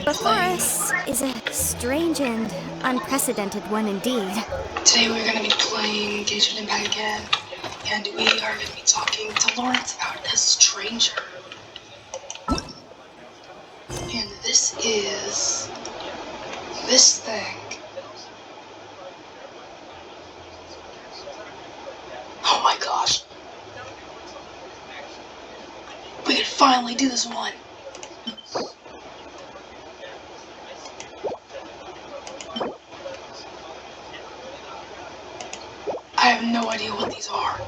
before us is a strange and unprecedented one indeed. Today we're going to be playing Genshin again, and we are going to be talking to Lawrence about a stranger. And this is this thing. Oh my gosh. We can finally do this one. I have no idea what these are.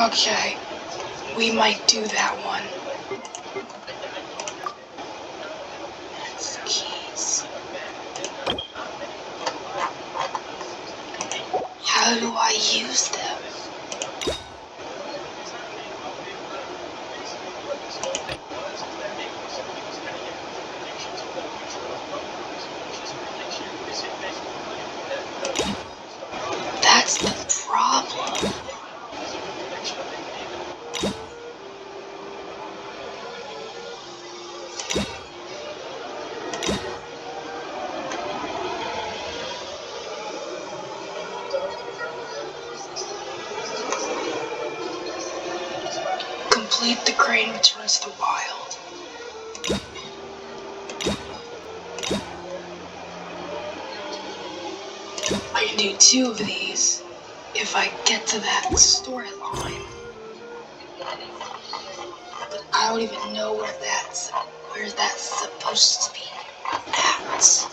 Okay, we might do that one. That's the keys. How do I use them? That's the problem. Complete the crane returns to the wild. I can do 2 of these if I get to that storyline. But I don't even know where that's supposed to be at.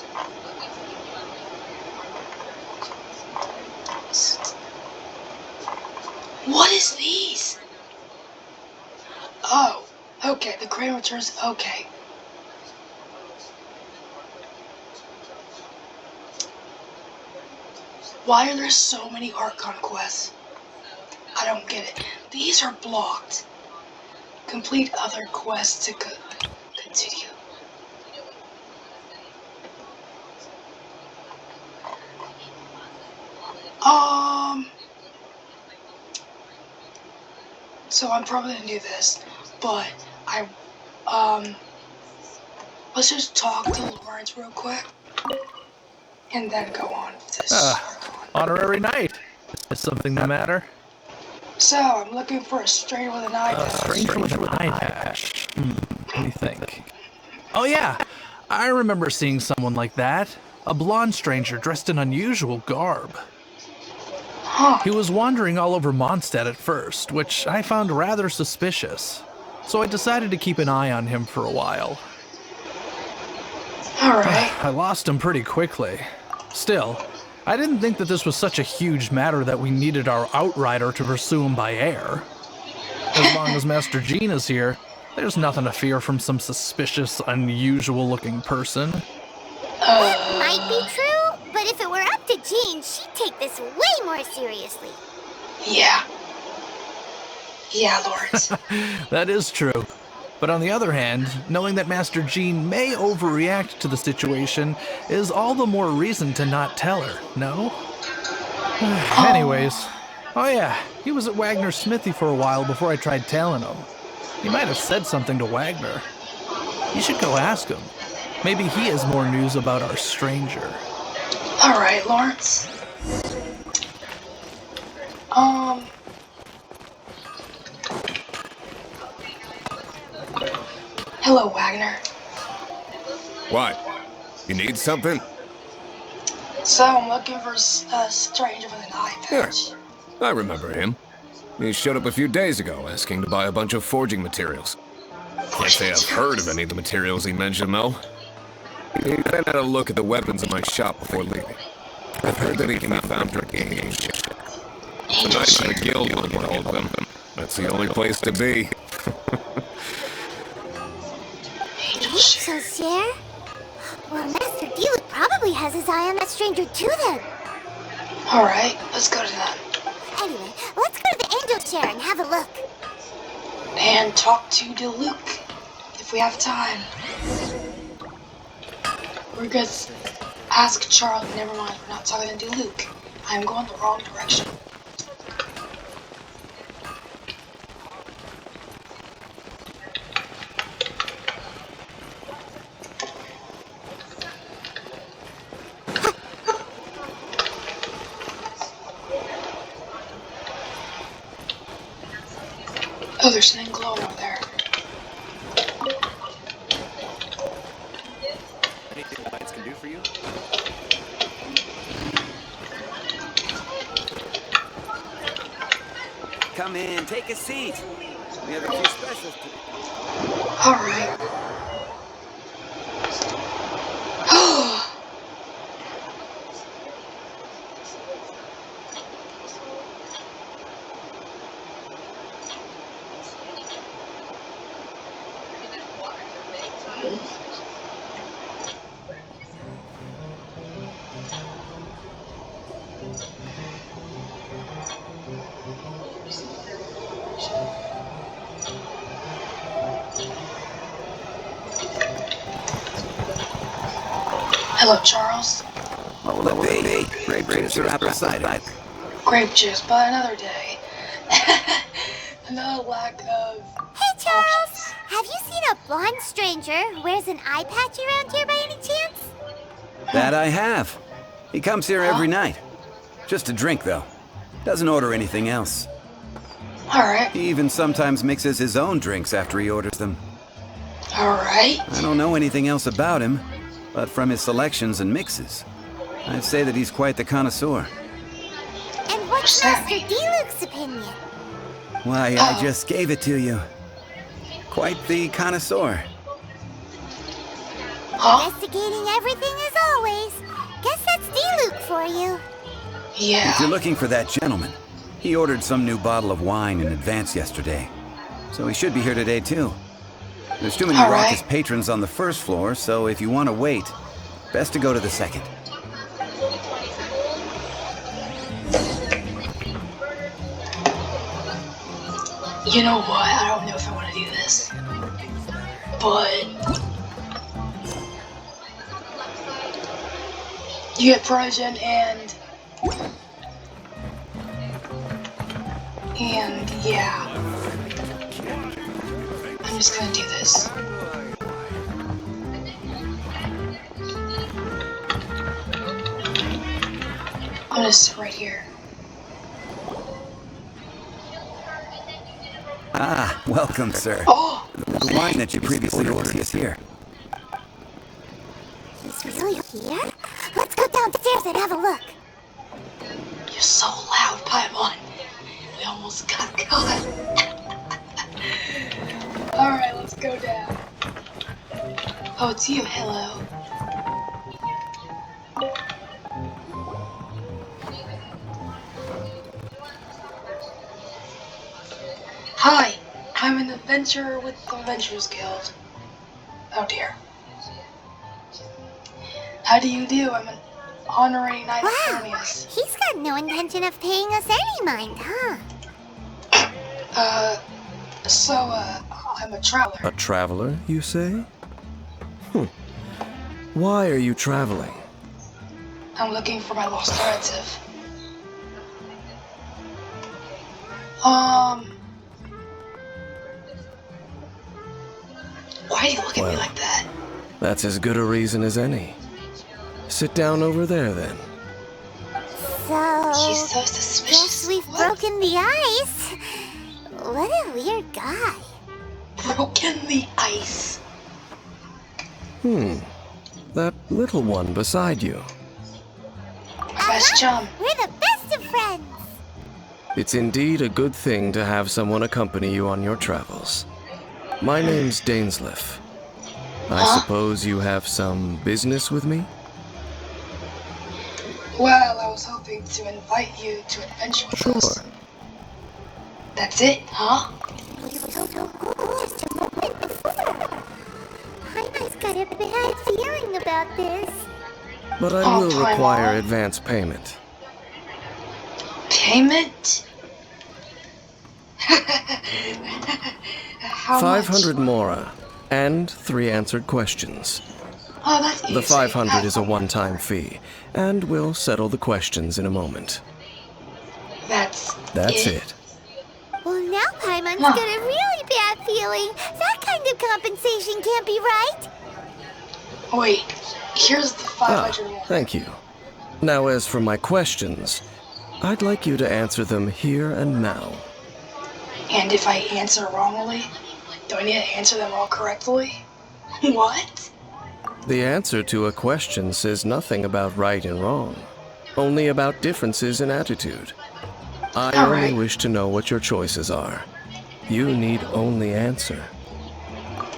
What is these? Oh, okay, the crane returns, okay. Why are there so many art conquests? I don't get it. These are blocked. Complete other quests to continue. So I'm probably gonna do this, but let's just talk to Lawrence real quick, and then go on with this. Honorary knight. Is something the matter? So, I'm looking for a stranger with an eye patch. Stranger with an eye patch. Let me think. Oh yeah, I remember seeing someone like that. A blonde stranger dressed in unusual garb. Huh. He was wandering all over Mondstadt at first, which I found rather suspicious. So I decided to keep an eye on him for a while. Alright. I lost him pretty quickly. Still, I didn't think that this was such a huge matter that we needed our outrider to pursue him by air. As long as Master Jean is here, there's nothing to fear from some suspicious, unusual-looking person. That might be true, but if it were up to Jean, she'd take this way more seriously. Yeah. Yeah, Lawrence. That is true. But on the other hand, knowing that Master Jean may overreact to the situation is all the more reason to not tell her, no? Anyways, oh yeah, he was at Wagner's smithy for a while before I tried tailing him. He might have said something to Wagner. You should go ask him. Maybe he has more news about our stranger. Alright, Lawrence. Hello, Wagner. What? You need something? So, I'm looking for a stranger with an eye patch. I remember him. He showed up a few days ago asking to buy a bunch of forging materials. Can't say I've heard of any of the materials he mentioned, though. He then had a look at the weapons in my shop before leaving. I've heard that he can be found drinking Genshin. The Knights of the Guild will get hold of him. That's the only place to be. So, Cher? Well, Master Dealuk probably has his eye on that stranger too, then. Alright, let's go to that. Anyway, let's go to the Angel Chair and have a look. And talk to Dealuk, if we have time. We're gonna ask Charlie, never mind, we're not talking to Dealuk. I'm going the wrong direction. Oh, there's something glowing over there. Anything the lights can do for you? Come in, take a seat. We have a few specials to... Alright. Hello, Charles. What will it be? Grape juice or apple cider? Grape juice, but another day. Another lack of Hey, Charles! options. Have you seen a blonde stranger who wears an eye patch around here by any chance? That I have. He comes here every night. Just a drink, though. Doesn't order anything else. Alright. He even sometimes mixes his own drinks after he orders them. Alright. I don't know anything else about him, but from his selections and mixes, I'd say that he's quite the connoisseur. And what's Master D-Luke's opinion? Why, I just gave it to you. Quite the connoisseur. Huh? Investigating everything as always. Guess that's D-Luke for you. Yeah. If you're looking for that gentleman, he ordered some new bottle of wine in advance yesterday. So he should be here today, too. There's too many All right. raucous patrons on the first floor, so if you want to wait, best to go to the second. You know what? I don't know if I want to do this. But you get frozen and yeah. I'm just gonna do this. I'm gonna sit right here. Ah, welcome, sir. Oh! The wine that you previously ordered is here. He's really here? Let's go downstairs and have a look. You're so loud, Paimon. We almost got caught. Alright, let's go down. Oh, it's you. Hello. Hi, I'm an adventurer with the Adventurers Guild. Oh dear. How do you do? I'm an honorary knight of Wow, Thornius. he's got no intention of paying us any mind, huh? I'm a traveler. A traveler, you say? Why are you traveling? I'm looking for my lost relative. Why do you look at me like that? That's as good a reason as any. Sit down over there, then. So, She's so suspicious. guess we've What? broken the ice. What a weird guy. Broken the ice. That little one beside you. Best chum. We're the best of friends. It's indeed a good thing to have someone accompany you on your travels. My name's Dainsleif. I Huh? suppose you have some business with me? Well, I was hoping to invite you to adventure with us. Sure. That's it, huh? Just a moment before. Haima's got a bad feeling about this. But I Oh, will Paimon. require advance payment. Payment? How 500 much? mora, and 3 answered questions. Oh, that's easy. The 500 is a one-time fee, and we'll settle the questions in a moment. That's it. Well, now Paimon's Huh. got a really bad feeling. That kind of compensation can't be right. Wait, here's the 500 one. Thank you. Now, as for my questions, I'd like you to answer them here and now. And if I answer wrongly, do I need to answer them all correctly? What? The answer to a question says nothing about right and wrong, only about differences in attitude. I All only right. wish to know what your choices are. You need only answer.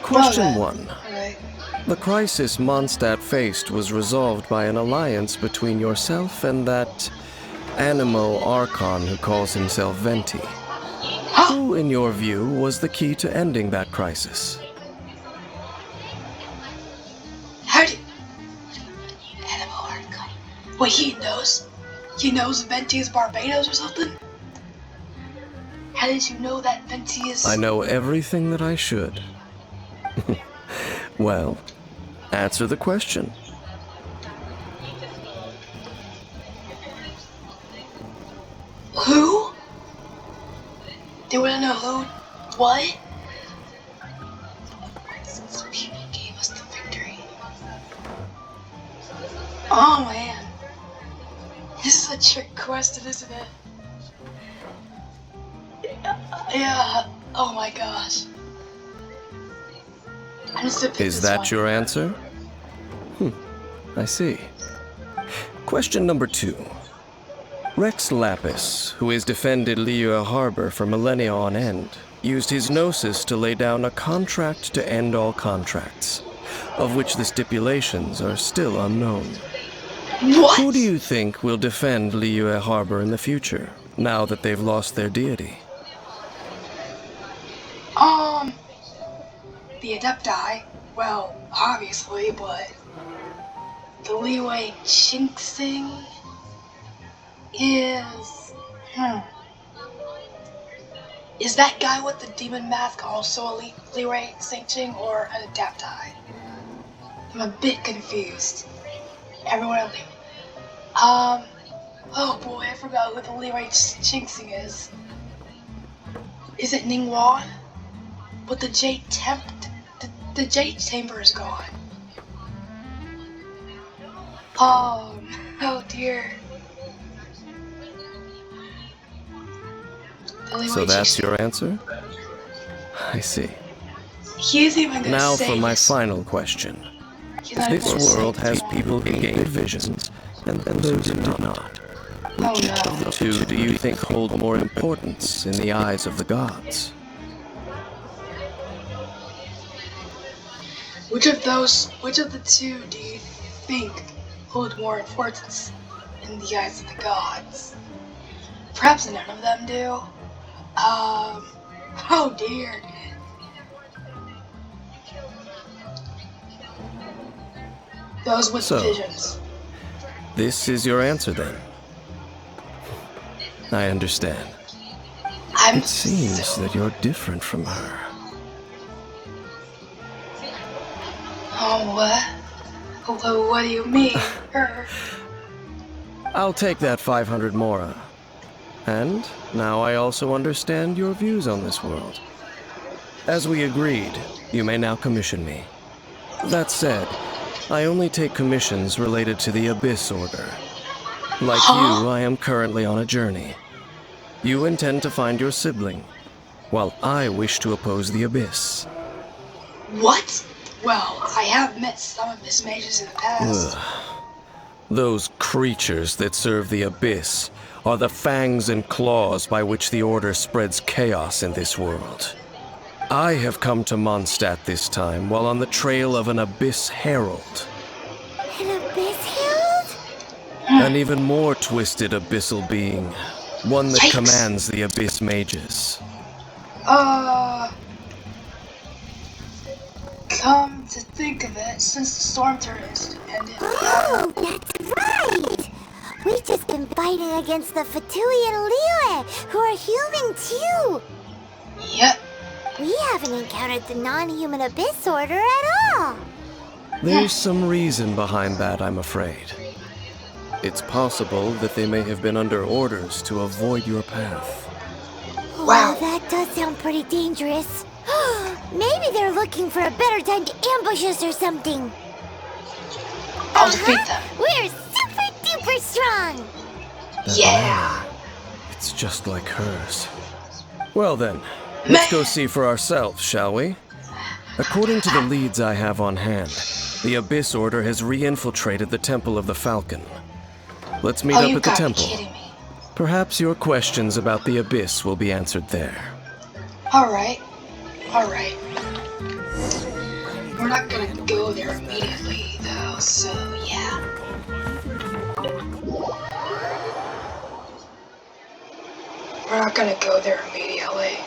Question 1. Alright. The crisis Mondstadt faced was resolved by an alliance between yourself and that Animo Archon who calls himself Venti. Who, in your view, was the key to ending that crisis? How do Animal Archive. Wait, he knows? He knows Venti is Barbados or something? How did you know that Venti is... I know everything that I should. Well, answer the question. Who? They wanna know who? What? Since people gave us the victory. Oh man. This is a trick question, isn't it? Yeah. Oh my gosh. I'm just gonna pick Is this that one. your answer? I see. Question number 2. Rex Lapis, who has defended Liyue Harbor for millennia on end, used his gnosis to lay down a contract to end all contracts, of which the stipulations are still unknown. What? Who do you think will defend Liyue Harbor in the future, now that they've lost their deity? The Adepti, well, obviously, but the Liyue Jinxing is... Is that guy with the demon mask also a Liyue Jinxing or an Adepti? I'm a bit confused. Everyone oh boy, I forgot who the Liyue Jinxing is. Is it Ningguang? But the Jade Chamber is gone. Oh dear. So that's your answer? I see. He's even gonna Now say for my this. final question. He's not even This gonna say world it. has people who gain visions, and those who do not. Oh Which no. of the two do you think hold more importance in the eyes of the gods? Which of the two do you think hold more importance in the eyes of the gods? Perhaps none of them do. Oh dear. Those with So, visions. This is your answer then? I understand. I'm It seems so... that you're different from her. Oh, what? Hello, what do you mean? Her? I'll take that 500 mora. And now I also understand your views on this world. As we agreed, you may now commission me. That said, I only take commissions related to the Abyss Order. Like you, I am currently on a journey. You intend to find your sibling, while I wish to oppose the Abyss. What? Well, I have met some Abyss mages in the past. Those creatures that serve the Abyss are the fangs and claws by which the Order spreads chaos in this world. I have come to Mondstadt this time while on the trail of an Abyss Herald. An Abyss Herald? An even more twisted abyssal being. One that Yikes. commands the Abyss mages. Come to think of it, since the storm turret ended, Oh, that's right! We've just been fighting against the Fatui and Liyue, who are human too! Yep. We haven't encountered the non-human Abyss Order at all! There's some reason behind that, I'm afraid. It's possible that they may have been under orders to avoid your path. Wow. Oh, that does sound pretty dangerous. Maybe they're looking for a better time to ambush us or something. I'll defeat them. We're super duper strong. That Yeah. manner, it's just like hers. Well then, let's go see for ourselves, shall we? According to the leads I have on hand, the Abyss Order has re-infiltrated the Temple of the Falcon. Let's meet Oh, up you at the gotta be temple. kidding me. Perhaps your questions about the Abyss will be answered there. Alright. Alright. We're not gonna go there immediately, though, so yeah. We're not gonna go there immediately.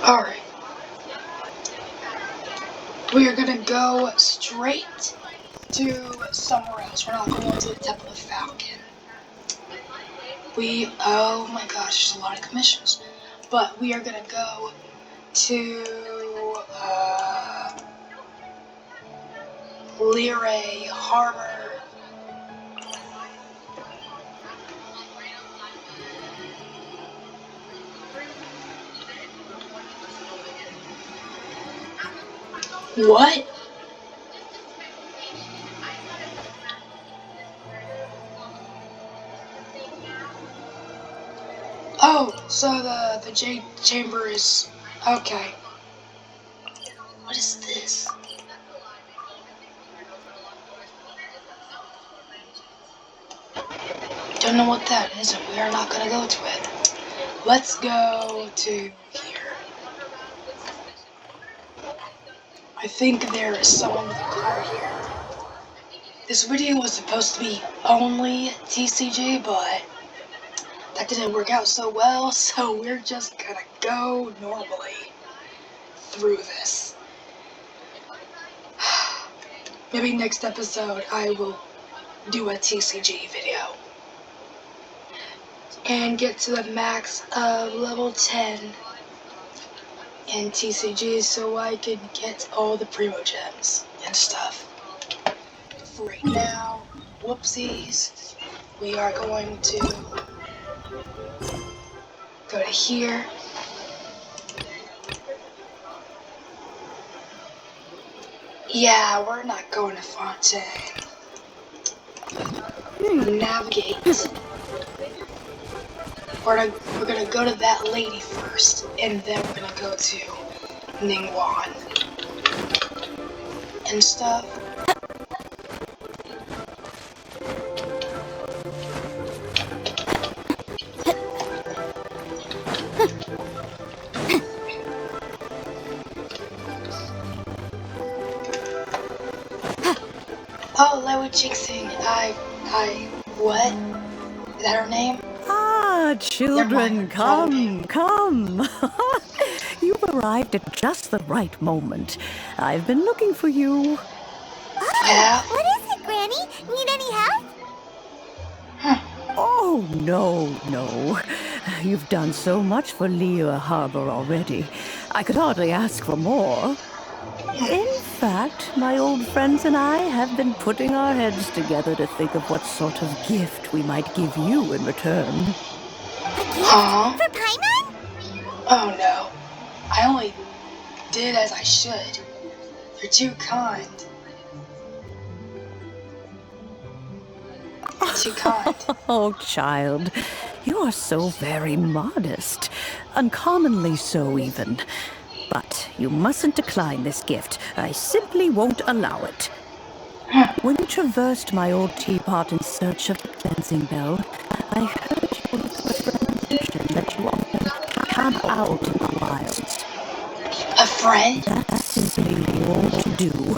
Alright. We are gonna go straight to somewhere else. We're not going to the Temple of Falcon. Oh my gosh, there's a lot of commissions. But we are gonna go to, Lyrae Harbor. What? Oh, so the Jade Chamber is okay. What is this? Don't know what that is, and we are not gonna go to it. Let's go to here. I think there is someone with a car here. This video was supposed to be only TCG, but that didn't work out so well, so we're just gonna go normally through this. Maybe next episode I will do a TCG video and get to the max of level 10 in TCG so I can get all the Primo Gems and stuff. For right now, whoopsies, we are going to go to here. Yeah, we're not going to Fontaine. Navigate. We're gonna go to that lady first, and then we're gonna go to Ningguang and stuff. Oh, Lewy Jixing, what? Is that her name? Ah, children, come, come. You've arrived at just the right moment. I've been looking for you. Yeah? What is it, Granny? Need any help? Oh, no. You've done so much for Lyrae Harbor already. I could hardly ask for more. In fact, my old friends and I have been putting our heads together to think of what sort of gift we might give you in return. A gift? Huh? For Paimon? Oh no. I only did as I should. You're too kind. You're too kind. Oh, child, you are so very modest. Uncommonly so, even. But you mustn't decline this gift. I simply won't allow it. When you traversed my old teapot in search of the cleansing bell, I heard your little friend mention that you often camp out in the wilds. A friend? That's simply what you ought to do.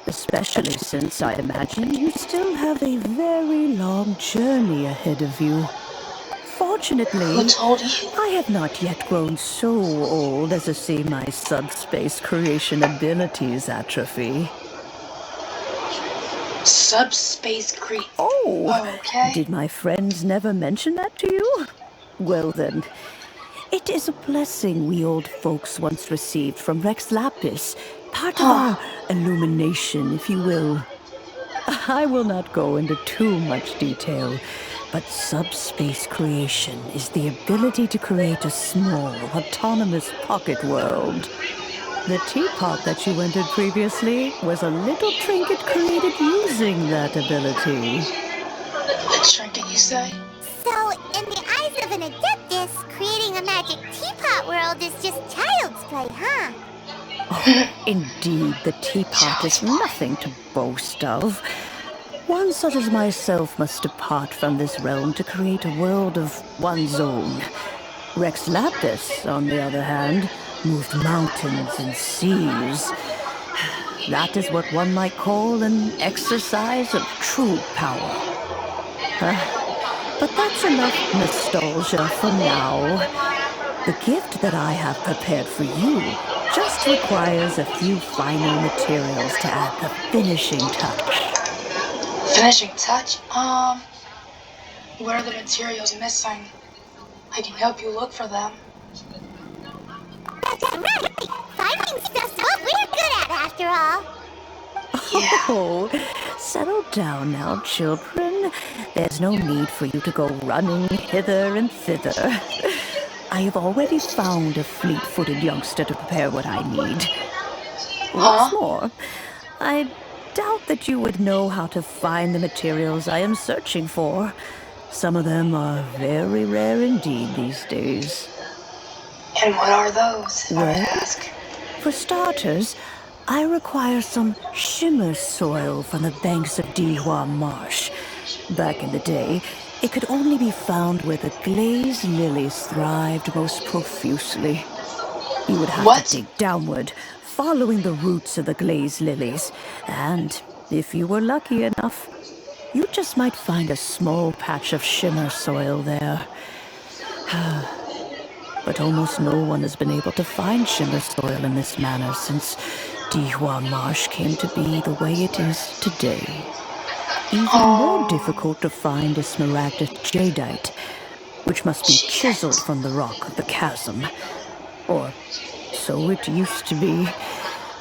Especially since I imagine you still have a very long journey ahead of you. For Unfortunately, Who told you? I have not yet grown so old as to see my subspace creation abilities atrophy. Subspace creep. Oh, Okay. did my friends never mention that to you? Well then, it is a blessing we old folks once received from Rex Lapis, part of our illumination, if you will. I will not go into too much detail, but subspace creation is the ability to create a small, autonomous pocket world. The teapot that you entered previously was a little trinket created using that ability. A trinket, you say? So, in the eyes of an Adeptus, creating a magic teapot world is just child's play, huh? Indeed, the teapot is nothing to boast of. One such as myself must depart from this realm to create a world of one's own. Rex Lapis, on the other hand, moved mountains and seas. That is what one might call an exercise of true power. But that's enough nostalgia for now. The gift that I have prepared for you just requires a few final materials to add the finishing touch. Finishing touch? What are the materials missing? I can help you look for them. That's right! Finding stuff's what we're good at, after all. Yeah. Oh, settle down now, children. There's no need for you to go running hither and thither. I have already found a fleet-footed youngster to prepare what I need. What's more, I doubt that you would know how to find the materials I am searching for. Some of them are very rare indeed these days. And what are those, if I may ask? For starters, I require some shimmer soil from the banks of Dihua Marsh. Back in the day, it could only be found where the glazed lilies thrived most profusely. You would have to dig downward, following the roots of the glazed lilies, and if you were lucky enough, you just might find a small patch of shimmer soil there. But almost no one has been able to find shimmer soil in this manner since Dihua Marsh came to be the way it is today. Even more difficult to find is smaragdus jadeite, which must be chiseled from the rock of the chasm. Or so it used to be.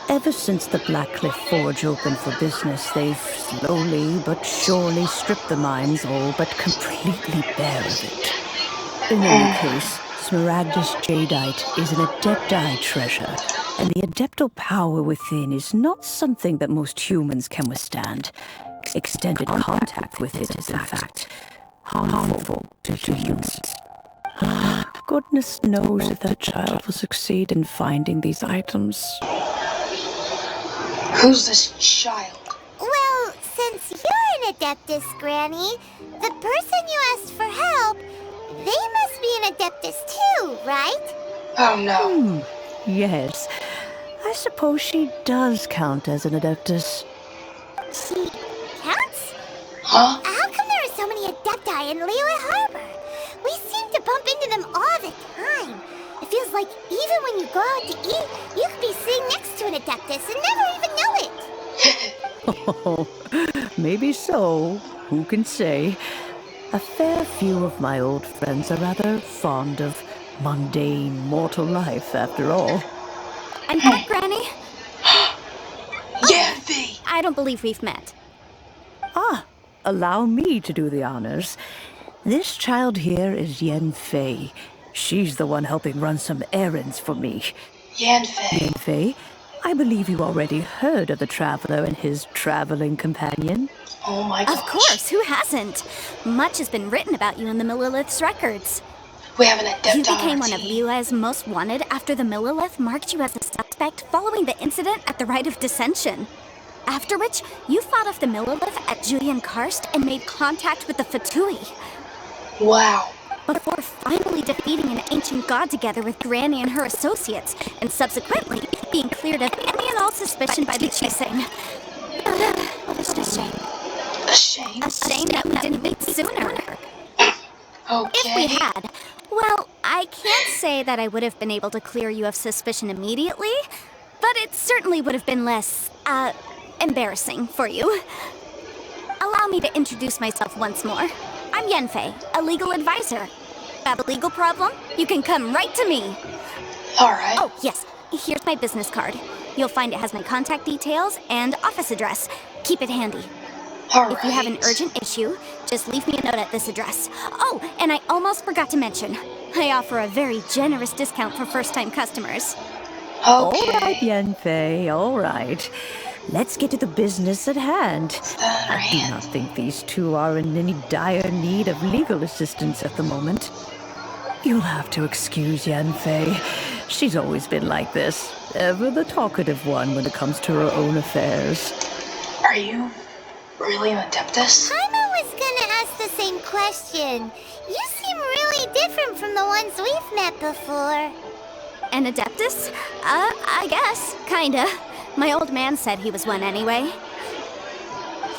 Ever since the Blackcliff Forge opened for business, they've slowly but surely stripped the mines all but completely bare of it. In any case, smaragdus jadeite is an adepti treasure, and the adeptal power within is not something that most humans can withstand. Extended contact with it is, in fact, harmful to humans. Goodness knows if that child will succeed in finding these items. Who's this child? Well, since you're an Adeptus, Granny, the person you asked for help, they must be an Adeptus too, right? Oh no. Yes, I suppose she does count as an Adeptus. She counts? Huh? How come there are so many Adepti in Liyue Harbor? We seem to bump into them all the time. It feels like even when you go out to eat, you could be sitting next to an Adeptus and never even know it. Oh, maybe so. Who can say? A fair few of my old friends are rather fond of mundane mortal life, after all. I'm back, Granny. Yeah, V! I don't believe we've met. Allow me to do the honors. This child here is Yen Fei. She's the one helping run some errands for me. Yanfei. Yen Fei, I believe you already heard of the traveler and his traveling companion. Oh my gosh. Of course, who hasn't? Much has been written about you in the Millilith's records. We have an adept You on became our one of team. Liyue's most wanted after the Millilith marked you as a suspect following the incident at the Rite of Dissension. After which, you fought off the Millilith at Julian Karst and made contact with the Fatui. Wow. Before finally defeating an ancient god together with Granny and her associates, and subsequently being cleared of any and all suspicion by the Chisane. Just a shame. A shame? A shame that we didn't meet sooner. Okay. If we had, well, I can't say that I would have been able to clear you of suspicion immediately, but it certainly would have been less, embarrassing for you. Allow me to introduce myself once more. I'm Yenfei, a legal advisor. Have a legal problem? You can come right to me. Alright. Oh, yes, here's my business card. You'll find it has my contact details and office address. Keep it handy. Alright. If you have an urgent issue, just leave me a note at this address. Oh, and I almost forgot to mention, I offer a very generous discount for first-time customers. All right, Okay. Yenfei, all right. Let's get to the business at hand. I do not think these two are in any dire need of legal assistance at the moment. You'll have to excuse Yenfei. She's always been like this. Ever the talkative one when it comes to her own affairs. Are you really an Adeptus? Paimon was gonna ask the same question. You seem really different from the ones we've met before. An Adeptus? I guess, kinda. My old man said he was one anyway.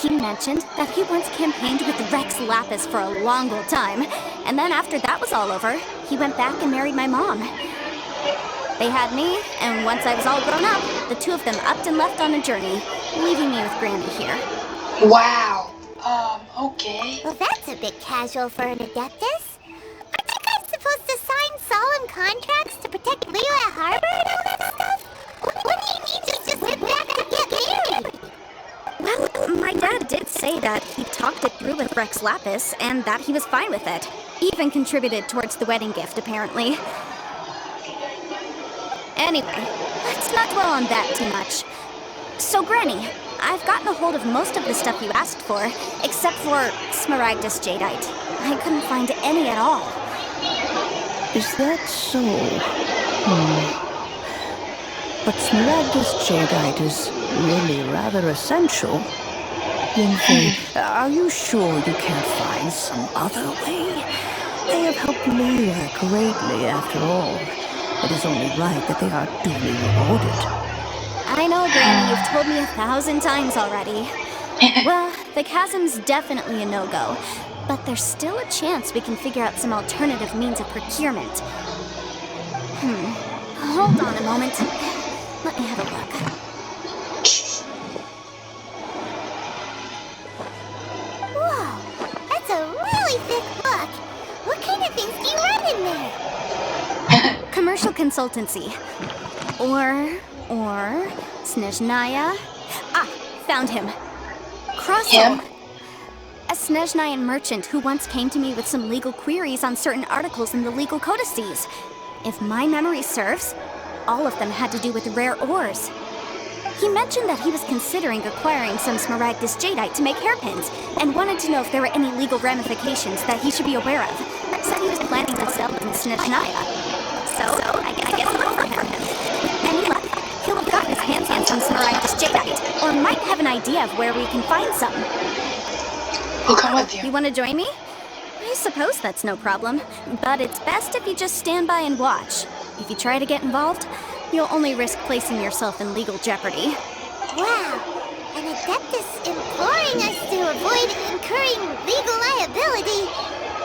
He mentioned that he once campaigned with Rex Lapis for a long old time, and then after that was all over, he went back and married my mom. They had me, and once I was all grown up, the two of them upped and left on a journey, leaving me with Granny here. Wow. Okay. Well, that's a bit casual for an Adeptus. Aren't you guys supposed to sign solemn contracts to protect Liyue Harbor and all that stuff? What do you need just sit back to get married? Well, my dad did say that he talked it through with Rex Lapis, and that he was fine with it. Even contributed towards the wedding gift, apparently. Anyway, let's not dwell on that too much. So, Granny, I've gotten a hold of most of the stuff you asked for, except for Smaragdus Jadeite. I couldn't find any at all. Is that so? But Smaragdus Jadeite is really rather essential. Yenfei, are you sure you can't find some other way? They have helped Liyue greatly after all. It is only right that they are duly rewarded. I know, Granny, you've told me 1,000 times already. Well, the chasm's definitely a no-go, but there's still a chance we can figure out some alternative means of procurement. Hold on a moment. Let me have a look. Whoa, that's a really thick book. What kind of things do you write in there? Commercial consultancy. Or Snezhnaya. Ah, found him. Crossel. A Snezhnayan merchant who once came to me with some legal queries on certain articles in the legal codices. If my memory serves, all of them had to do with rare ores. He mentioned that he was considering acquiring some Smaragdus Jadeite to make hairpins, and wanted to know if there were any legal ramifications that he should be aware of. Said he was planning to sell them in Snezhnaya. So, I guess I'll look for him. Any luck, he'll have gotten his hands on some Smaragdus Jadeite, or might have an idea of where we can find some. We'll come with you. You want to join me? I suppose that's no problem, but it's best if you just stand by and watch. If you try to get involved, you'll only risk placing yourself in legal jeopardy. Wow, an Adeptus imploring us to avoid incurring legal liability.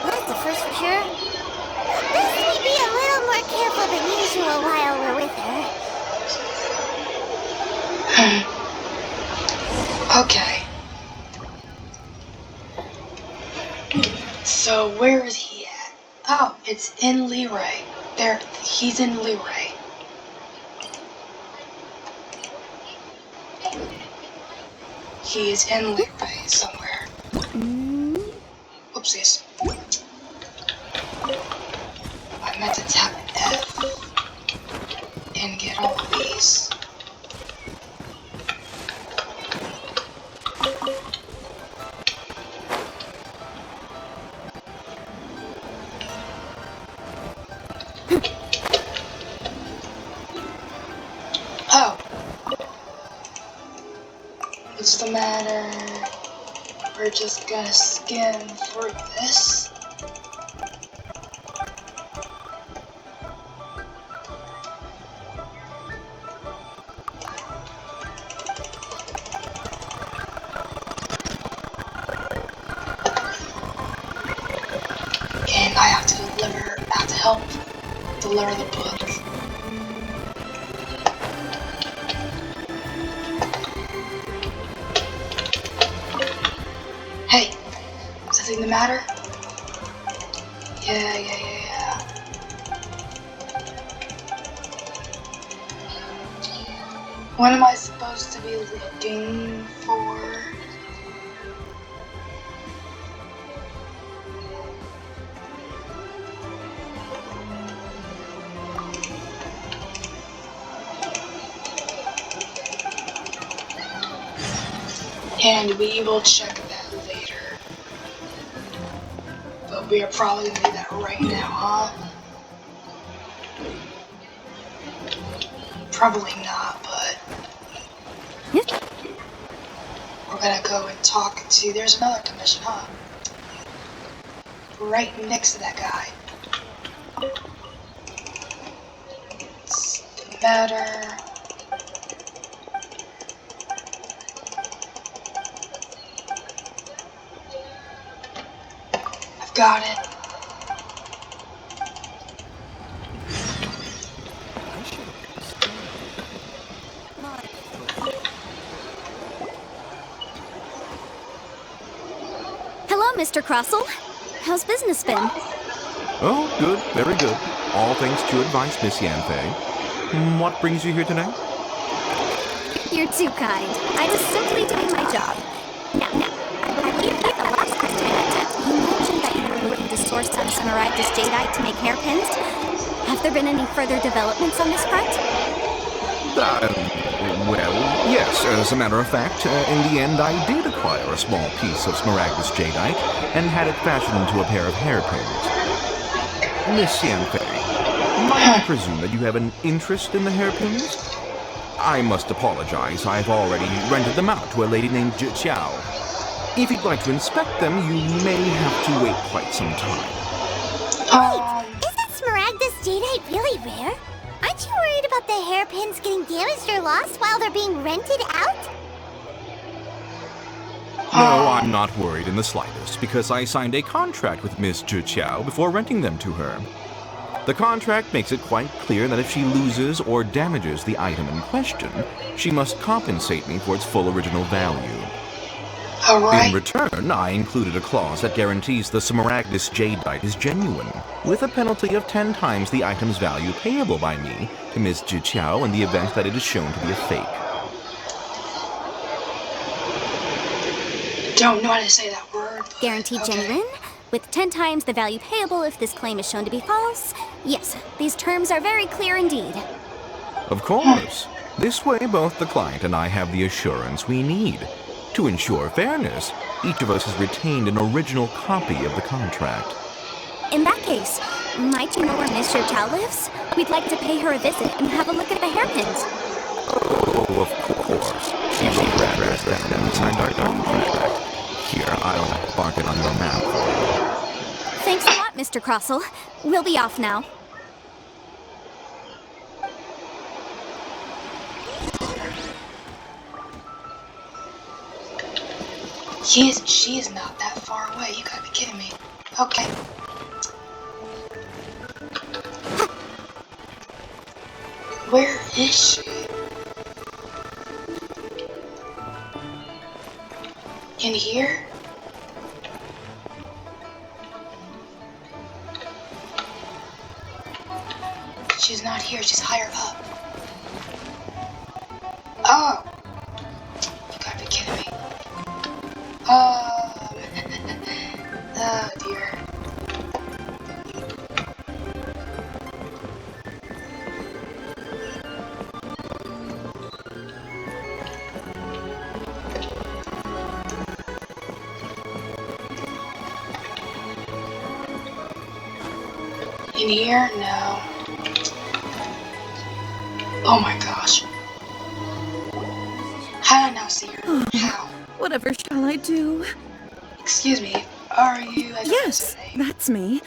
Well, that's a first for sure. Best we be a little more careful than usual while we're with her. Okay. So where is he at? Oh, it's in Liyue. There, he's in Liyue. He is in Liyue somewhere. Oopsies. I meant to tap F and get all of these. Oh. What's the matter? We're just gonna skim through this. And help deliver the books. Hey, is anything the matter? Yeah. What am I supposed to be looking for? And we will check that later. But we are probably gonna do that right now, huh? Probably not, but we're gonna go and talk to, there's another commission, huh? Right next to that guy. What's the matter? I've got it. Mr. Crossell. How's business been? Oh, good, very good. All thanks to advice, Miss Yanfei. What brings you here today? You're too kind. I was simply doing my job. Now, I believe that the last time I met you mentioned that you were looking to source some Smaragdus jadeite to make hairpins. Have there been any further developments on this front? Well, yes. As a matter of fact, in the end, I did acquire a small piece of Smaragdus jadeite and had it fashioned into a pair of hairpins. Miss Yanfei, might I presume that you have an interest in the hairpins? I must apologize. I've already rented them out to a lady named Chiao. If you'd like to inspect them, you may have to wait quite some time. Wait, isn't Smaragdus jadeite really rare? Aren't you worried about the hairpins getting damaged or lost while they're being rented out? No, I'm not worried in the slightest, because I signed a contract with Miss Chiao before renting them to her. The contract makes it quite clear that if she loses or damages the item in question, she must compensate me for its full original value. Alright. In return, I included a clause that guarantees the Smaragdus jadeite is genuine, with a penalty of 10 times the item's value payable by me to Miss Chiao in the event that it is shown to be a fake. Don't know how to say that word. Guaranteed genuine, with 10 times the value payable if this claim is shown to be false. Yes, these terms are very clear indeed. Of course. This way, both the client and I have the assurance we need. To ensure fairness, each of us has retained an original copy of the contract. In that case, might you know where Miss Chiao lives? We'd like to pay her a visit and have a look at the hairpins. Oh, of course. She will rather them inside our contract. Here, I'll mark it on your map for you. Thanks a lot, Mr. Crossell. We'll be off now. She is not that far away. You gotta be kidding me. Okay. Where is she? In here? She's not here. She's higher up. Oh! You gotta be kidding me. Oh dear. In here? No. Oh my gosh. How did I now see her? How? Whatever shall I do? Excuse me, are you... Yes, that's me.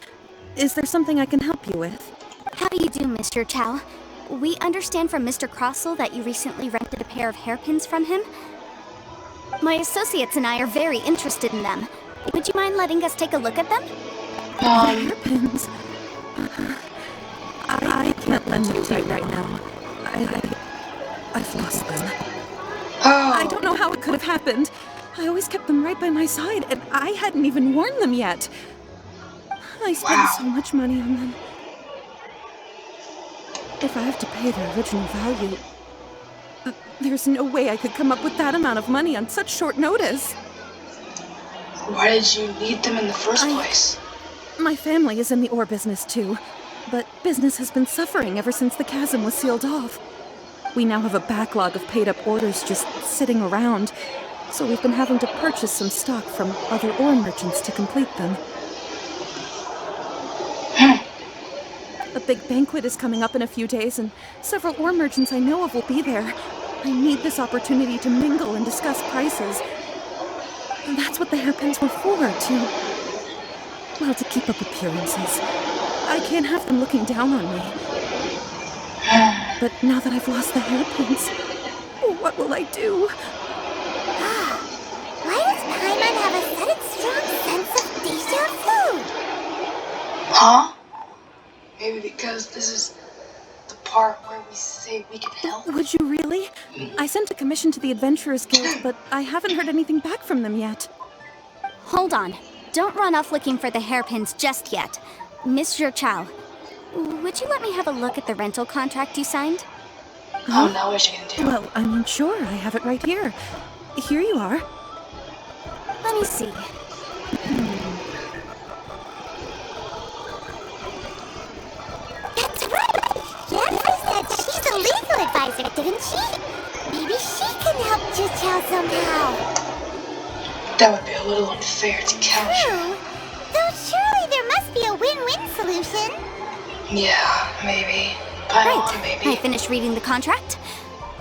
Is there something I can help you with? How do you do, Mr. Chow? We understand from Mr. Crossell that you recently rented a pair of hairpins from him. My associates and I are very interested in them. Would you mind letting us take a look at them? Hairpins? can't lend them to you right now. I've lost them. Oh. I don't know how it could have happened. I always kept them right by my side, and I hadn't even worn them yet. I spent so much money on them. If I have to pay their original value, there's no way I could come up with that amount of money on such short notice. Why did you need them in the first place? My family is in the ore business too, but business has been suffering ever since the chasm was sealed off. We now have a backlog of paid-up orders just sitting around, so we've been having to purchase some stock from other ore merchants to complete them. A big banquet is coming up in a few days, and several ore merchants I know of will be there. I need this opportunity to mingle and discuss prices. That's what the hairpins were for, to keep up appearances. I can't have them looking down on me. But now that I've lost the hairpins, what will I do? Why does Paimon have a sudden strong sense of déjà vu? Huh? Maybe because this is the part where we say we can help. Would you really? I sent a commission to the Adventurers Guild, but I haven't heard anything back from them yet. Hold on. Don't run off looking for the hairpins just yet. Mr. Chow, would you let me have a look at the rental contract you signed? Oh no, what you gonna do? Well, I mean, sure, I have it right here. Here you are. Let me see. That's right! Jennifer said she's a legal advisor, didn't she? Maybe she can help Chichao somehow. That would be a little unfair to count. True. Though surely there must be a win-win solution. Yeah, maybe. Paimon, maybe. I finished reading the contract.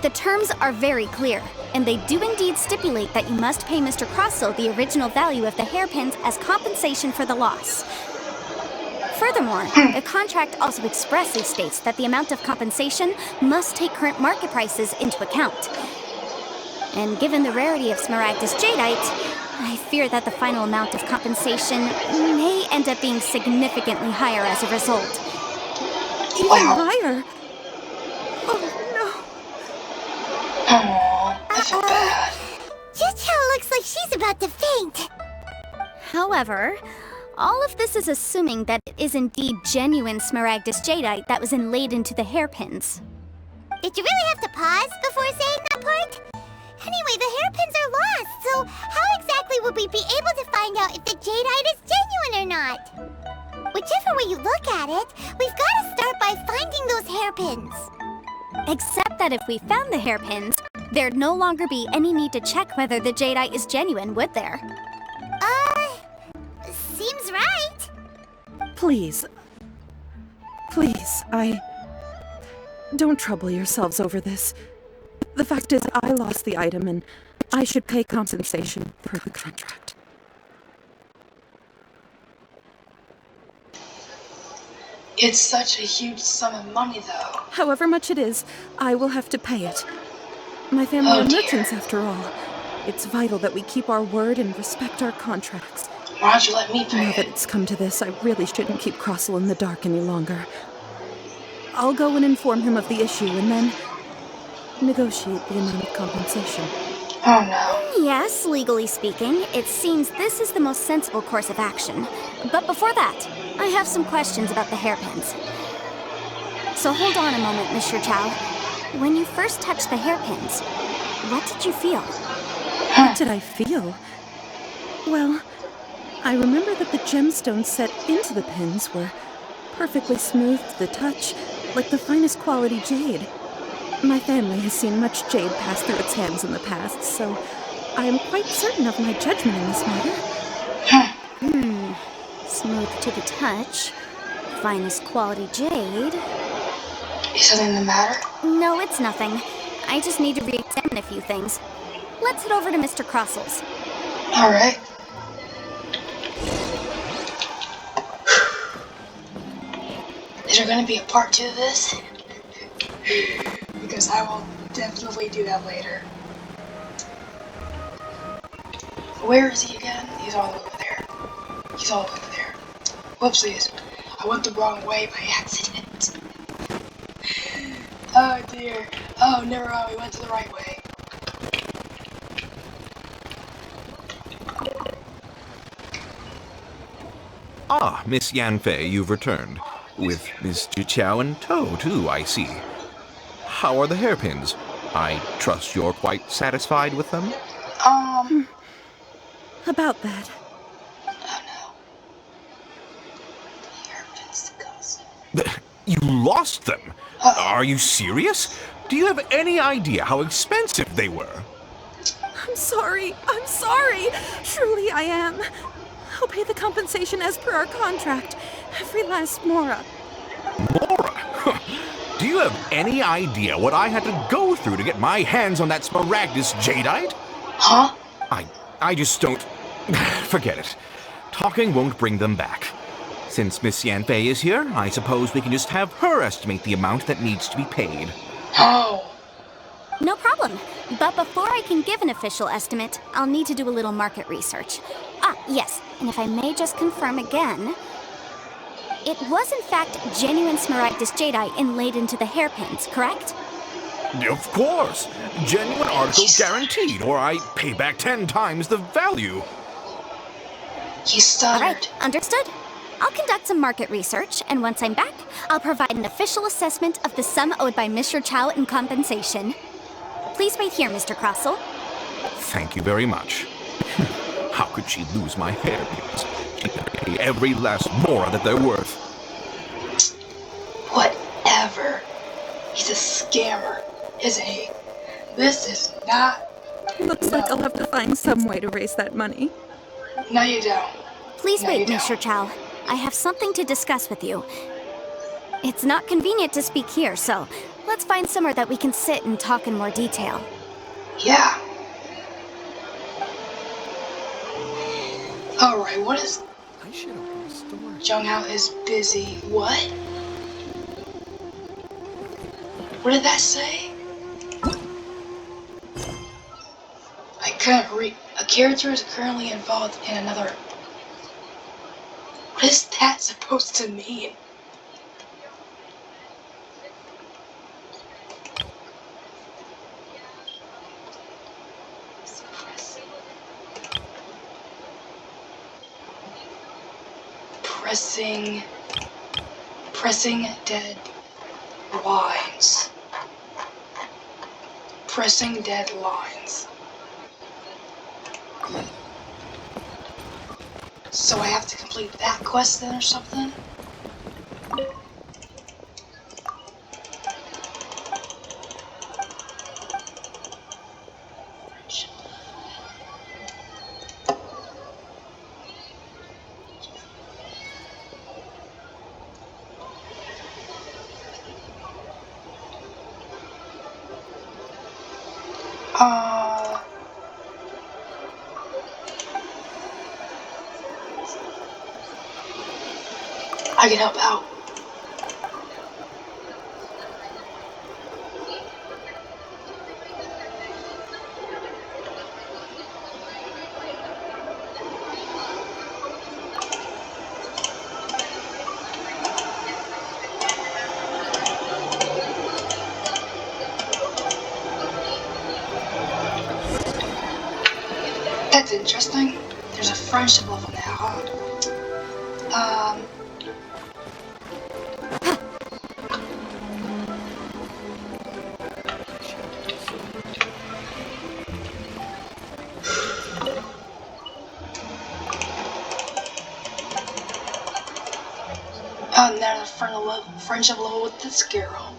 The terms are very clear, and they do indeed stipulate that you must pay Mr. Crossell the original value of the hairpins as compensation for the loss. Furthermore, the contract also expressly states that the amount of compensation must take current market prices into account. And given the rarity of Smaragdus Jadeite, I fear that the final amount of compensation may end up being significantly higher as a result. Even higher? Oh, no. Oh, I feel bad. Chichao looks like she's about to faint. However, all of this is assuming that it is indeed genuine Smaragdus Jadeite that was inlaid into the hairpins. Did you really have to pause before saying that part? Anyway, the hairpins are lost, so how exactly would we be able to find out if the jadeite is genuine or not? Whichever way you look at it, we've got to start by finding those hairpins. Except that if we found the hairpins, there'd no longer be any need to check whether the jadeite is genuine, would there? Seems right. Please, don't trouble yourselves over this. The fact is, I lost the item, and I should pay compensation per the contract. It's such a huge sum of money, though. However much it is, I will have to pay it. My family are merchants, after all. It's vital that we keep our word and respect our contracts. Why don't you let me pay Now it? that it's come to this, I really shouldn't keep Crossell in the dark any longer. I'll go and inform him of the issue, and then negotiate the amount of compensation. Oh no. Yes, legally speaking, it seems this is the most sensible course of action. But before that, I have some questions about the hairpins. So hold on a moment, Mr. Chow. When you first touched the hairpins, what did you feel? What did I feel? Well, I remember that the gemstones set into the pins were perfectly smooth to the touch, like the finest quality jade. My family has seen much jade pass through its hands in the past, so I am quite certain of my judgment in this matter. Smooth to the touch. Finest quality jade. Is something the matter? No, it's nothing. I just need to re-examine a few things. Let's head over to Mr. Crossell's. Alright. Is there gonna be a part 2 of this? Because I will definitely do that later. Where is he again? He's all over there. He's all over there. Whoopsies. I went the wrong way by accident. Oh dear. Oh, never mind, we went to the right way. Ah, Miss Yanfei, you've returned. With Mr. Chow in tow, too, I see. How are the hairpins? I trust you're quite satisfied with them? About that. Oh no. The hairpins to ghost. You lost them? Uh-oh. Are you serious? Do you have any idea how expensive they were? I'm sorry. Truly I am. I'll pay the compensation as per our contract. Every last mora. Mora? Do you have any idea what I had to go through to get my hands on that Smaragdus jadeite? Huh? I just don't... Forget it. Talking won't bring them back. Since Miss Yanfei is here, I suppose we can just have her estimate the amount that needs to be paid. Oh. No problem. But before I can give an official estimate, I'll need to do a little market research. Ah, yes, and if I may just confirm again, it was in fact genuine Smaragdus jadeite inlaid into the hairpins, correct? Of course. Genuine article Yes. guaranteed, or I pay back 10 times the value. He stuttered. Alright, understood. I'll conduct some market research, and once I'm back, I'll provide an official assessment of the sum owed by Mr. Chow in compensation. Please wait here, Mr. Crossell. Thank you very much. How could she lose my hairpins? She can pay every last mora that they're worth. Whatever. He's a scammer, isn't he? This is not... Looks like I'll have to find some way to raise that money. No, you don't. Please No, wait, you Mr. don't. Chow. I have something to discuss with you. It's not convenient to speak here, so let's find somewhere that we can sit and talk in more detail. Yeah. Alright, what is... I should open the store. Junghao is busy. What? What did that say? I couldn't read. A character is currently involved in another... What is that supposed to mean? Pressing dead lines. Pressing dead lines. So I have to complete that quest then or something? I can help out. That's interesting. There's a friendship level now, huh? And there's a friendship level with this girl.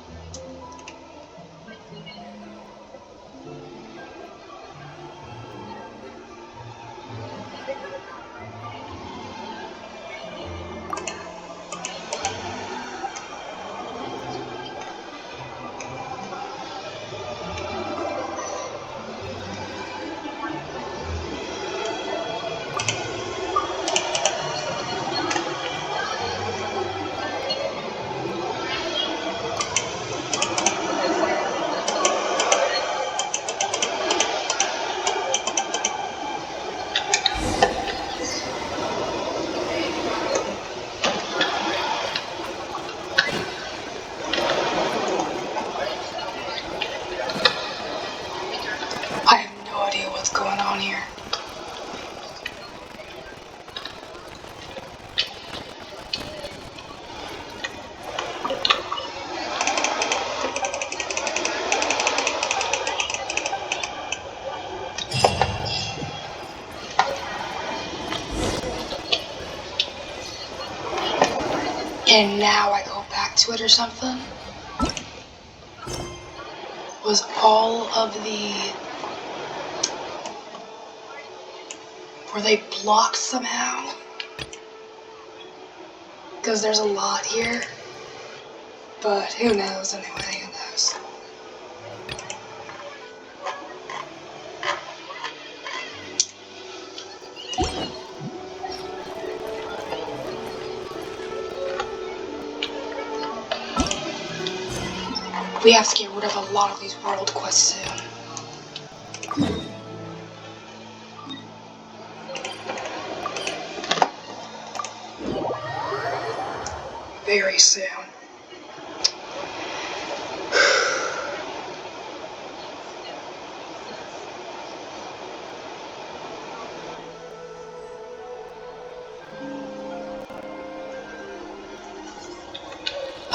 and now I go back to it or something? Was all of the... Were they blocked somehow? Because there's a lot here. But who knows anyway, who knows. We have to get rid of a lot of these world quests soon. Very soon.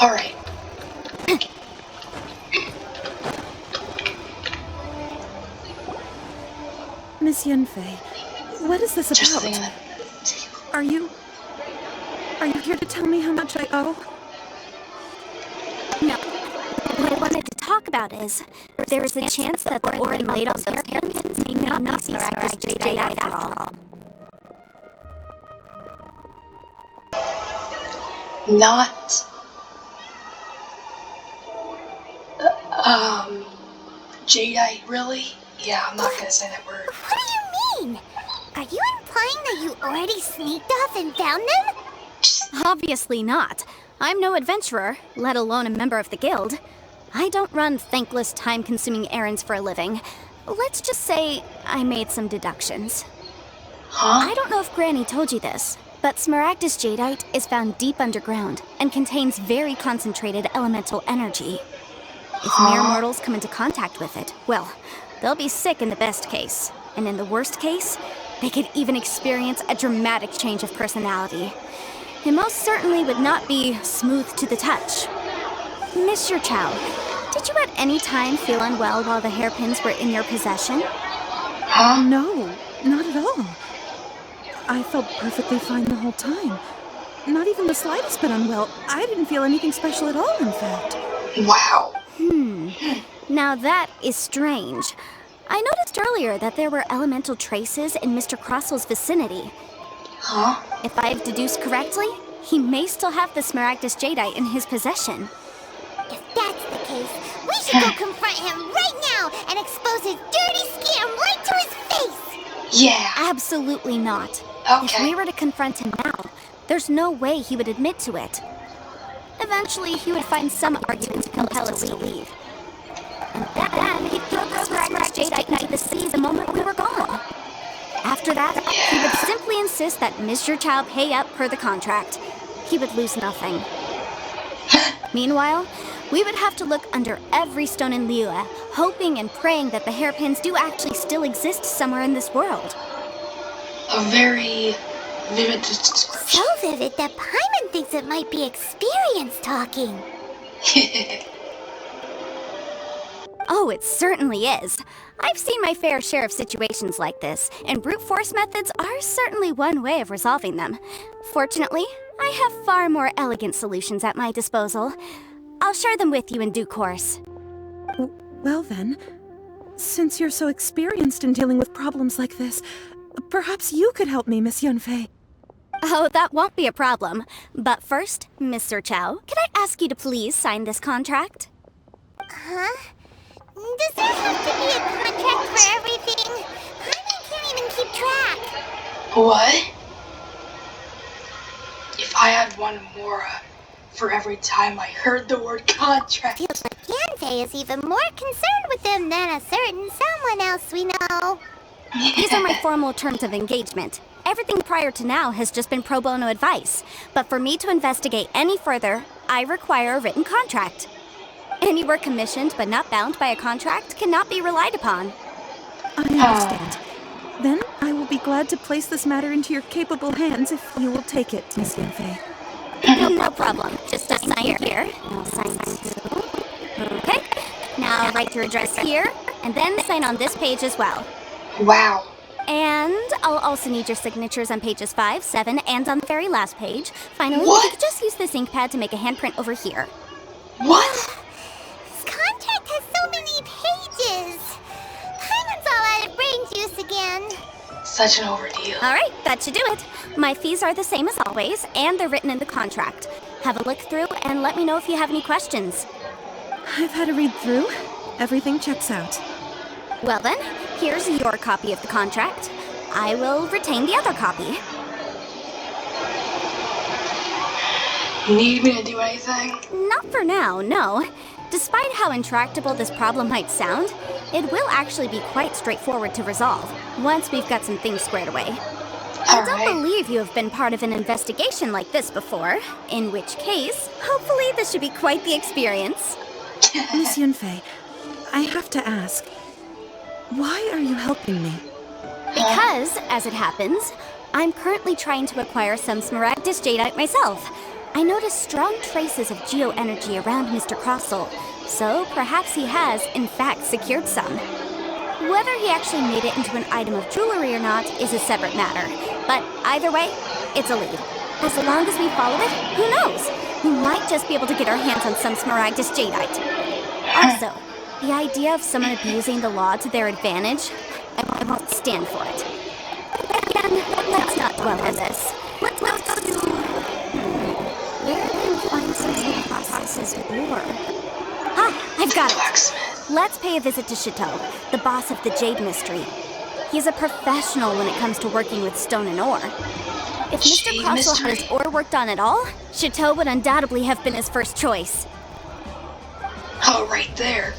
Alright. Miss Yunfei, what is this Just about? saying. Are you here to tell me how much I owe? No. What I wanted to talk about is, there is a chance that the Orin laid on those hairpins may not be Smaragd's Jade after all. Not... Jadeite, really? Yeah, I'm not gonna say that word. What do you mean? Are you implying that you already sneaked off and found them? Obviously not. I'm no adventurer, let alone a member of the guild. I don't run thankless, time-consuming errands for a living. Let's just say I made some deductions. Huh? I don't know if Granny told you this, but Smaragdus Jadeite is found deep underground and contains very concentrated elemental energy. If mere mortals come into contact with it, well, they'll be sick in the best case. And in the worst case, they could even experience a dramatic change of personality. It most certainly would not be smooth to the touch. Mr. Chow, did you at any time feel unwell while the hairpins were in your possession? Huh? No, not at all. I felt perfectly fine the whole time. Not even the slightest bit unwell. I didn't feel anything special at all, in fact. Wow. Now that is strange. I noticed earlier that there were elemental traces in Mr. Crossel's vicinity. Huh? If I've deduced correctly, he may still have the Smaragdus Jadeite in his possession. If that's the case, we should go confront him right now and expose his dirty scam right to his face! Yeah. Absolutely not. If Okay. we were to confront him now, there's no way he would admit to it. Eventually, he would find some argument to compel us to leave. And then he'd throw the Smaragdus Jadeite into the sea the moment we were gone. After that, he would simply insist that Mr. Chow pay up per the contract. He would lose nothing. Meanwhile, we would have to look under every stone in Liyue, hoping and praying that the hairpins do actually still exist somewhere in this world. A very vivid description. So vivid that Paimon thinks it might be experience talking. Oh, it certainly is. I've seen my fair share of situations like this, and brute force methods are certainly one way of resolving them. Fortunately, I have far more elegant solutions at my disposal. I'll share them with you in due course. Well then, since you're so experienced in dealing with problems like this, perhaps you could help me, Miss Yunfei. Oh, that won't be a problem. But first, Mr. Chow, can I ask you to please sign this contract? Huh? Does there have to be a contract for everything? Paimon can't even keep track. What? If I had one Mora for every time I heard the word contract. Feels like Yunfei is even more concerned with them than a certain someone else we know. These are my formal terms of engagement. Everything prior to now has just been pro bono advice. But for me to investigate any further, I require a written contract. Any work commissioned but not bound by a contract cannot be relied upon. I understand. Then I will be glad to place this matter into your capable hands if you will take it, Miss Yunfei. No problem. Just sign here. I'll sign too. Okay. Now write your address here, and then sign on this page as well. Wow. And I'll also need your signatures on pages 5, 7, and on the very last page. Finally, What? you could just use this ink pad to make a handprint over here. What? This contract has so many pages. Paimon's all out of brain juice again. Such an ordeal. Alright, that should do it. My fees are the same as always, and they're written in the contract. Have a look through and let me know if you have any questions. I've had a read through. Everything checks out. Well then, here's your copy of the contract. I will retain the other copy. Need me to do anything? Not for now, no. Despite how intractable this problem might sound, it will actually be quite straightforward to resolve, once we've got some things squared away. I don't believe you have been part of an investigation like this before, in which case, hopefully this should be quite the experience. Miss Yunfei, I have to ask, why are you helping me? Because, as it happens, I'm currently trying to acquire some Smaragdus Jadeite myself. I noticed strong traces of geoenergy around Mr. Crossel, so perhaps he has, in fact, secured some. Whether he actually made it into an item of jewelry or not is a separate matter, but either way, it's a lead. As long as we follow it, who knows? We might just be able to get our hands on some Smaragdus Jadeite. Also, the idea of someone abusing the law to their advantage, I won't stand for it. Again, let's not dwell on this. Let's go to... Where can we find some processes or... Ah, I've got it. Blacksmith. Let's pay a visit to Chateau, the boss of the Jade Mystery. He's a professional when it comes to working with stone and ore. If Mr. Jade Crossel had Mystery. his ore worked on at all, Chateau would undoubtedly have been his first choice. Oh, right there.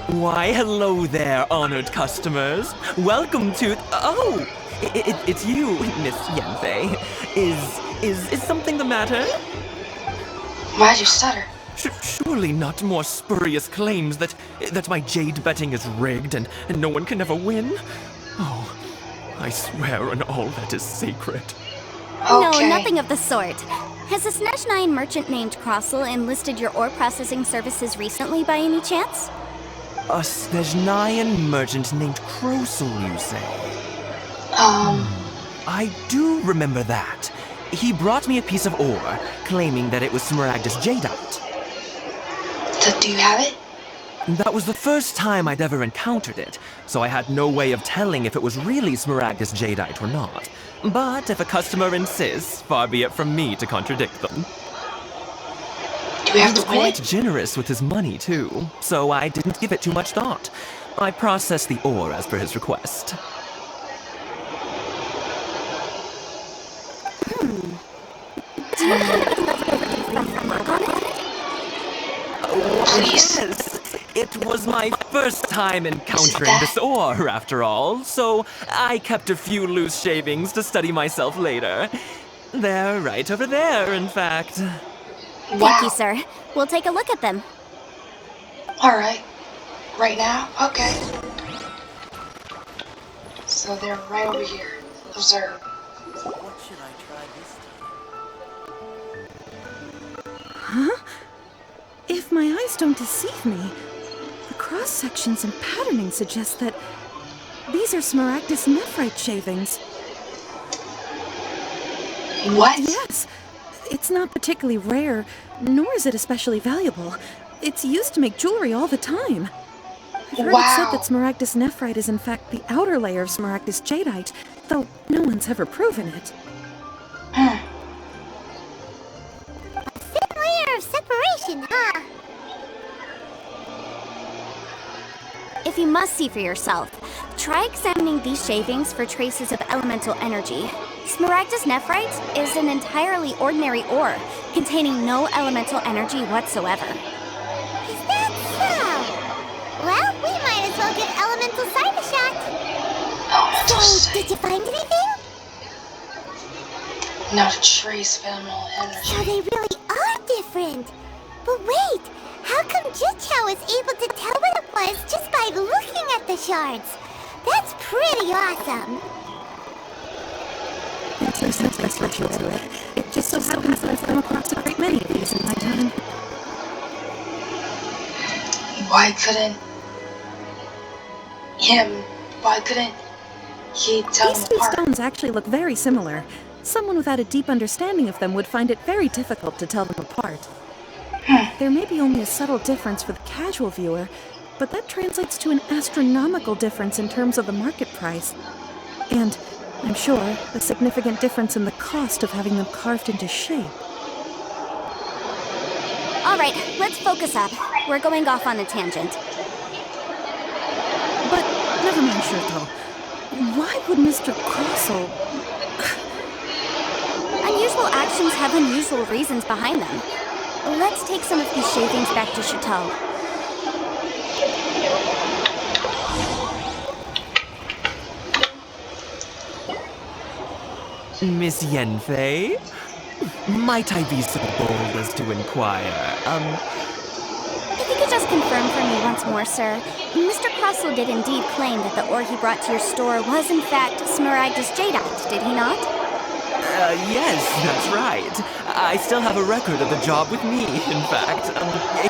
Why, hello there, honored customers. Welcome to... Oh! It's you, Miss Yunfei. Is something the matter? Why'd you stutter? Surely not more spurious claims that my jade betting is rigged and no one can ever win? Oh, I swear on all that is sacred. No, Okay. nothing of the sort. Has a Snezhnine merchant named Crossel enlisted your ore processing services recently by any chance? A Snezhnine merchant named Crossel, you say? I do remember that. He brought me a piece of ore, claiming that it was Smaragdus Jadeite. So do you have it? That was the first time I'd ever encountered it, so I had no way of telling if it was really Smaragdus Jadeite or not. But if a customer insists, far be it from me to contradict them. Do we have He was to win quite it? generous with his money, too, so I didn't give it too much thought. I processed the ore as per his request. Do you have any leftover from work on it? Please. Yes, it was my first time encountering that- this ore, after all, so I kept a few loose shavings to study myself later. They're right over there, in fact. Thank Wow. you, sir. We'll take a look at them. Alright. Right now? Okay. So they're right over here. Observe. What should I try this time? Huh? If my eyes don't deceive me, the cross-sections and patterning suggest that these are Smaragdus nephrite shavings. What? Yes. It's not particularly rare, nor is it especially valuable. It's used to make jewelry all the time. I've heard it said Wow. that Smaragdus nephrite is in fact the outer layer of Smaragdus jadeite, though no one's ever proven it. Thin layer of separation, huh? If you must see for yourself, try examining these shavings for traces of elemental energy. Smaragdus nephrite is an entirely ordinary ore, containing no elemental energy whatsoever. Is that so? Well, we might as well give elemental side a shot. Elemental So, sight. did you find anything? Not a trace of elemental So energy. they really are different. But wait, how come Jichao was able to tell what it was just by looking at the shards? That's pretty awesome. there's no special to it. It just so happens that I've come across a great many of these in my time. Why couldn't he tell These them two apart? stones actually look very similar. Someone without a deep understanding of them would find it very difficult to tell them apart. There may be only a subtle difference for the casual viewer, but that translates to an astronomical difference in terms of the market price. And, I'm sure, a significant difference in the cost of having them carved into shape. Alright, let's focus up. We're going off on a tangent. But, never mind, Shirto. Why would Mr. Crossel... Unusual actions have unusual reasons behind them. Let's take some of these shavings back to Chateau. Miss Yanfei? Might I be so bold as to inquire, If you could just confirm for me once more, sir. Mr. Crossel did indeed claim that the ore he brought to your store was in fact Smaragdus Jadeite, did he not? Yes, that's right. I still have a record of the job with me, in fact.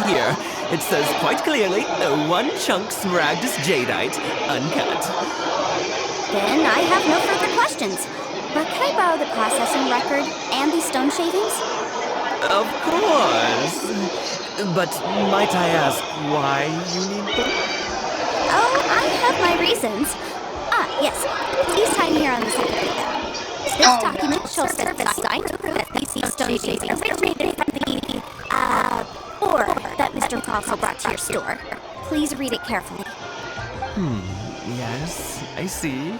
Here, it says quite clearly, 1 chunk Smaragdus Jadeite, uncut. Then I have no further questions. But can I borrow the processing record and these stone shavings? Of course. But might I ask why you need them? Oh, I have my reasons. Ah, yes. Please sign here on the second. This document shall serve as sign to prove that these stone shavings originated from the, ore that Mr. Crossel brought to your store. Please read it carefully. Yes, I see.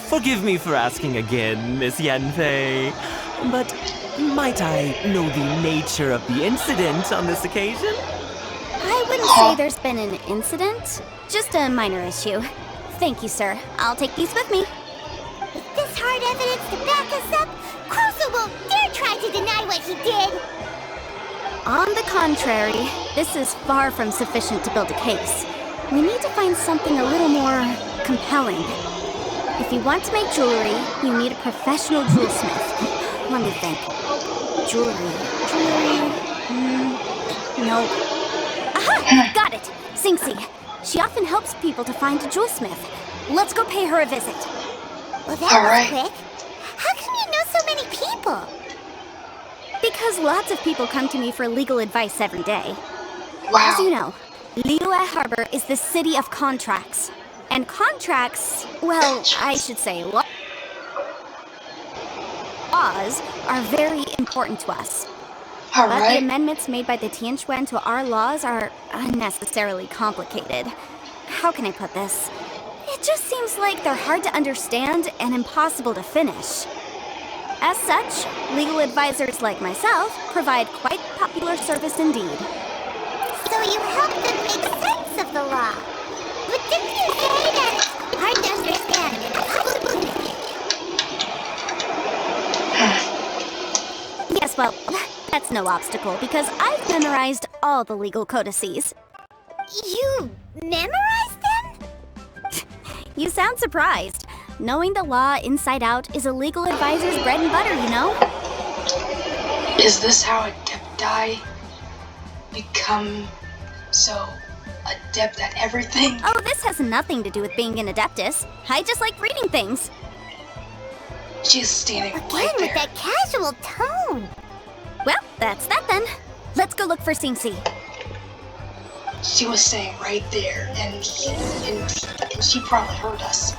Forgive me for asking again, Miss Yanfei, but might I know the nature of the incident on this occasion? I wouldn't say there's been an incident, just a minor issue. Thank you, sir. I'll take these with me. With this hard evidence to back us up, Crossel won't dare try to deny what he did. On the contrary, this is far from sufficient to build a case. We need to find something a little more compelling. If you want to make jewelry, you need a professional jewelsmith. Let me think. Jewelry. Nope. Aha! Got it! Xingxi. She often helps people to find a jewelsmith. Let's go pay her a visit. Well, that was quick. How come you know so many people? Because lots of people come to me for legal advice every day. Wow. As you know, Liyue Harbor is the city of contracts. And contracts, well, I should say laws are very important to us. But the amendments made by the Tianquan to our laws are unnecessarily complicated. How can I put this? It just seems like they're hard to understand and impossible to finish. As such, legal advisors like myself provide quite popular service indeed. So you help them make sense of the law. But didn't you say that it's hard to understand and impossible to finish? Yes, well, that's no obstacle because I've memorized all the legal codices. You memorized them? You sound surprised. Knowing the law inside out is a legal advisor's bread and butter, you know? Is this how Adepti become so adept at everything? Oh, this has nothing to do with being an Adeptus. I just like reading things. She's standing Again right with there. that casual tone. Well, that's that then. Let's go look for Xingxi. She was staying right there, and she probably heard us.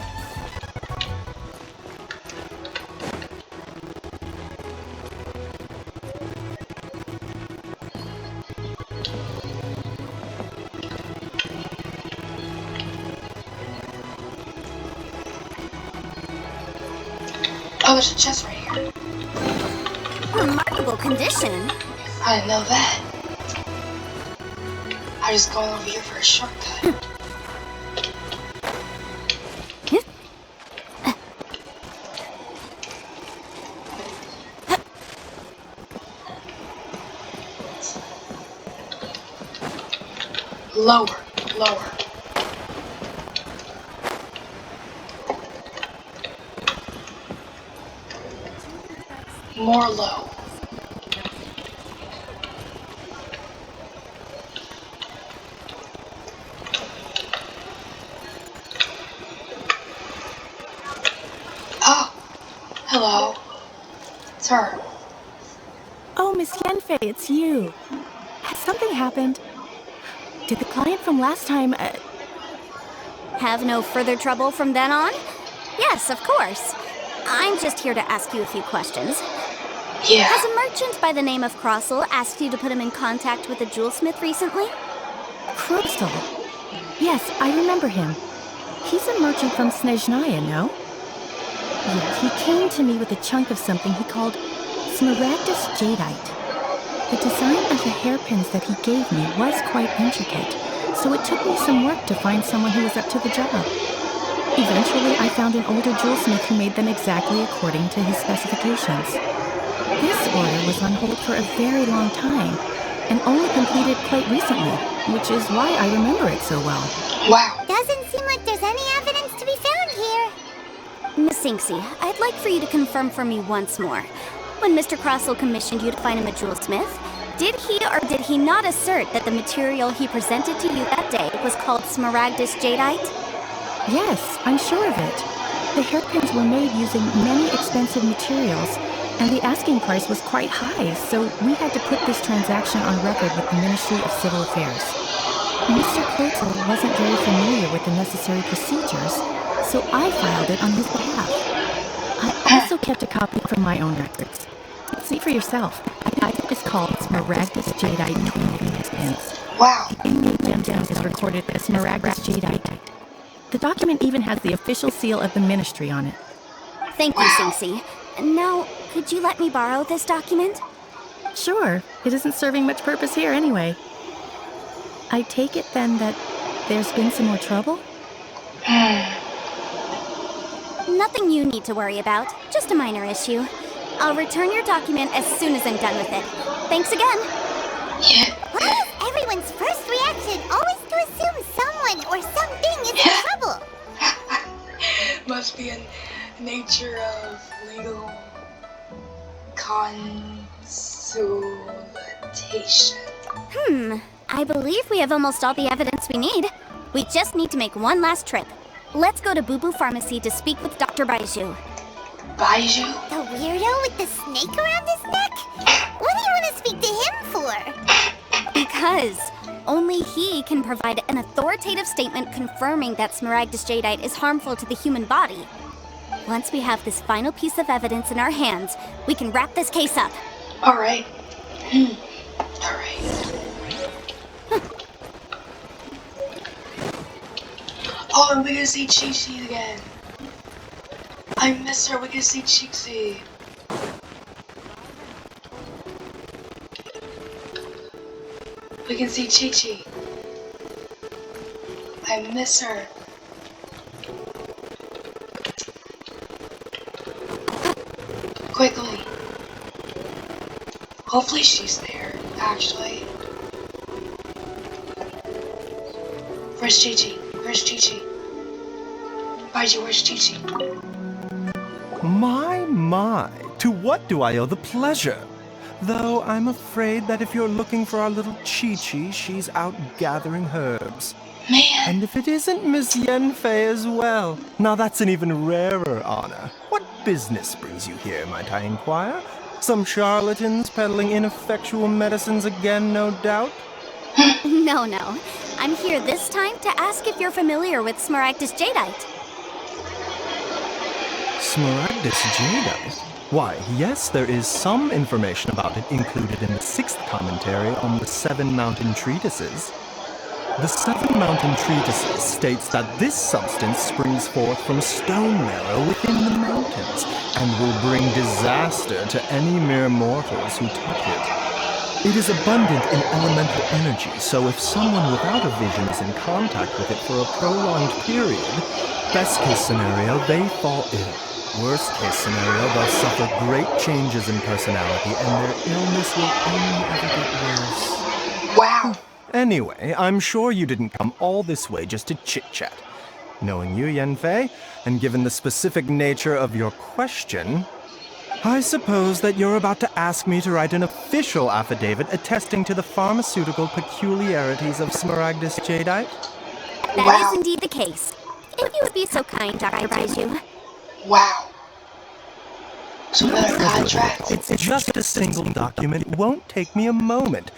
Oh, there's a chest right here. Remarkable condition. I didn't know that. I was going over here for a shortcut. Lower, lower. More low. Oh, hello. It's her. Oh, Miss Yenfei, it's you. Has something happened? Did the client from last time, Have no further trouble from then on? Yes, of course. I'm just here to ask you a few questions. Yeah. Has a merchant by the name of Crossel asked you to put him in contact with a jewelsmith recently? Crystal? Yes, I remember him. He's a merchant from Snezhnaya, no? Yeah, he came to me with a chunk of something he called Smaragdus Jadeite. The design of the hairpins that he gave me was quite intricate, so it took me some work to find someone who was up to the job. Eventually, I found an older jewelsmith who made them exactly according to his specifications. This order was on hold for a very long time, and only completed quite recently, which is why I remember it so well. Wow. Doesn't seem like there's any evidence to be found here. Miss Inksy, I'd like for you to confirm for me once more. When Mr. Crossel commissioned you to find him a jewelsmith, did he or did he not assert that the material he presented to you that day was called Smaragdus Jadeite? Yes, I'm sure of it. The hairpins were made using many expensive materials, and the asking price was quite high, so we had to put this transaction on record with the Ministry of Civil Affairs. Mr. Crossel wasn't very familiar with the necessary procedures, so I filed it on his behalf. I also kept a copy from my own records. See for yourself. The item is called Smaragdus Jadeite pins. Wow. In the gemstones is recorded as Smaragdus Jadeite. The document even has the official seal of the ministry on it. Thank you, Sinksy. Now, could you let me borrow this document? Sure. It isn't serving much purpose here anyway. I take it then that there's been some more trouble? Nothing you need to worry about. Just a minor issue. I'll return your document as soon as I'm done with it. Thanks again. Yeah. Why is everyone's first reaction always to assume someone or something is in trouble? Must be a nature of legal consultation. I believe we have almost all the evidence we need. We just need to make one last trip. Let's go to Boo Boo Pharmacy to speak with Dr. Baiju. Baiju? The weirdo with the snake around his neck? What do you want to speak to him for? Because only he can provide an authoritative statement confirming that Smaragdus Jadeite is harmful to the human body. Once we have this final piece of evidence in our hands, we can wrap this case up. Alright. Alright. Oh, and we can see Chi-Chi again. I miss her. We can see Chi-Chi. We can see Chi-Chi. I miss her. Quickly. Hopefully she's there, actually. Where's Chi-Chi? Where's Chi-Chi? Baiju, where's Chi-Chi? My, to what do I owe the pleasure? Though I'm afraid that if you're looking for our little Chi-Chi, she's out gathering herbs. Man. And if it isn't Miss Yenfei as well, now that's an even rarer honor. What business brings you here, might I inquire? Some charlatans peddling ineffectual medicines again, no doubt? No. I'm here this time to ask if you're familiar with Smaragdus Jadeite. Smaragdus Jadeite? Why, yes, there is some information about it included in the 6th commentary on the 7 Mountain Treatises. The 7 Mountain Treatises states that this substance springs forth from stone marrow within the mountains, and will bring disaster to any mere mortals who touch it. It is abundant in elemental energy, so if someone without a vision is in contact with it for a prolonged period, best case scenario, they fall ill. Worst case scenario, they'll suffer great changes in personality, and their illness will only ever get worse. Wow. Anyway, I'm sure you didn't come all this way just to chit-chat. Knowing you, Yenfei, and given the specific nature of your question... I suppose that you're about to ask me to write an official affidavit attesting to the pharmaceutical peculiarities of Smaragdus jadeite? That is indeed the case. If you would be so kind, Dr. Baiju. Wow. So another contract? It's just a single document. It won't take me a moment.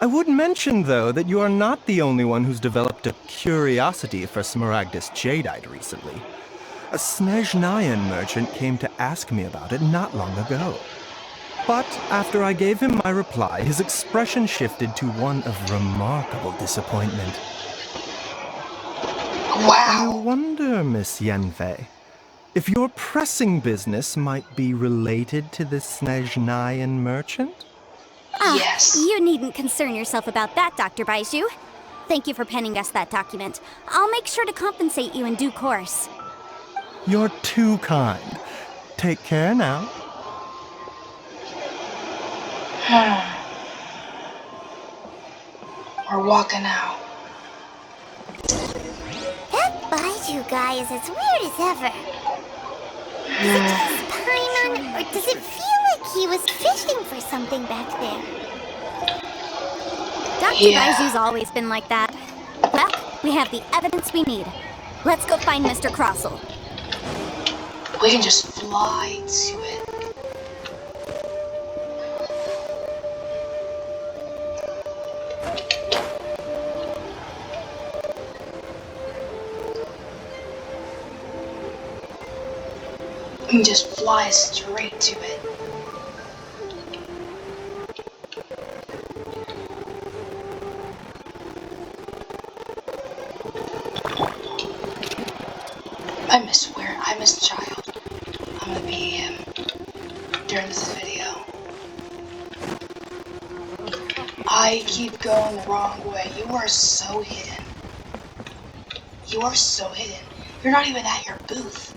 I would mention, though, that you are not the only one who's developed a curiosity for Smaragdus jadeite recently. A Snezhnayan merchant came to ask me about it not long ago. But after I gave him my reply, his expression shifted to one of remarkable disappointment. Wow. I wonder, Miss Yanfei, if your pressing business might be related to this Snezhnayan merchant? Yes. You needn't concern yourself about that, Dr. Baiju. Thank you for penning us that document. I'll make sure to compensate you in due course. You're too kind. Take care now. We're walking out. That Baiju guy is as weird as ever. Is it just Paimon, or does it feel like he was fishing for something back there? Dr. Baiju's always been like that. Well, we have the evidence we need. Let's go find Mr. Crossell. We can just fly to it. We can just fly straight to it. I miss Child. I'm gonna be him during this video. I keep going the wrong way. You are so hidden. You are so hidden. You're not even at your booth.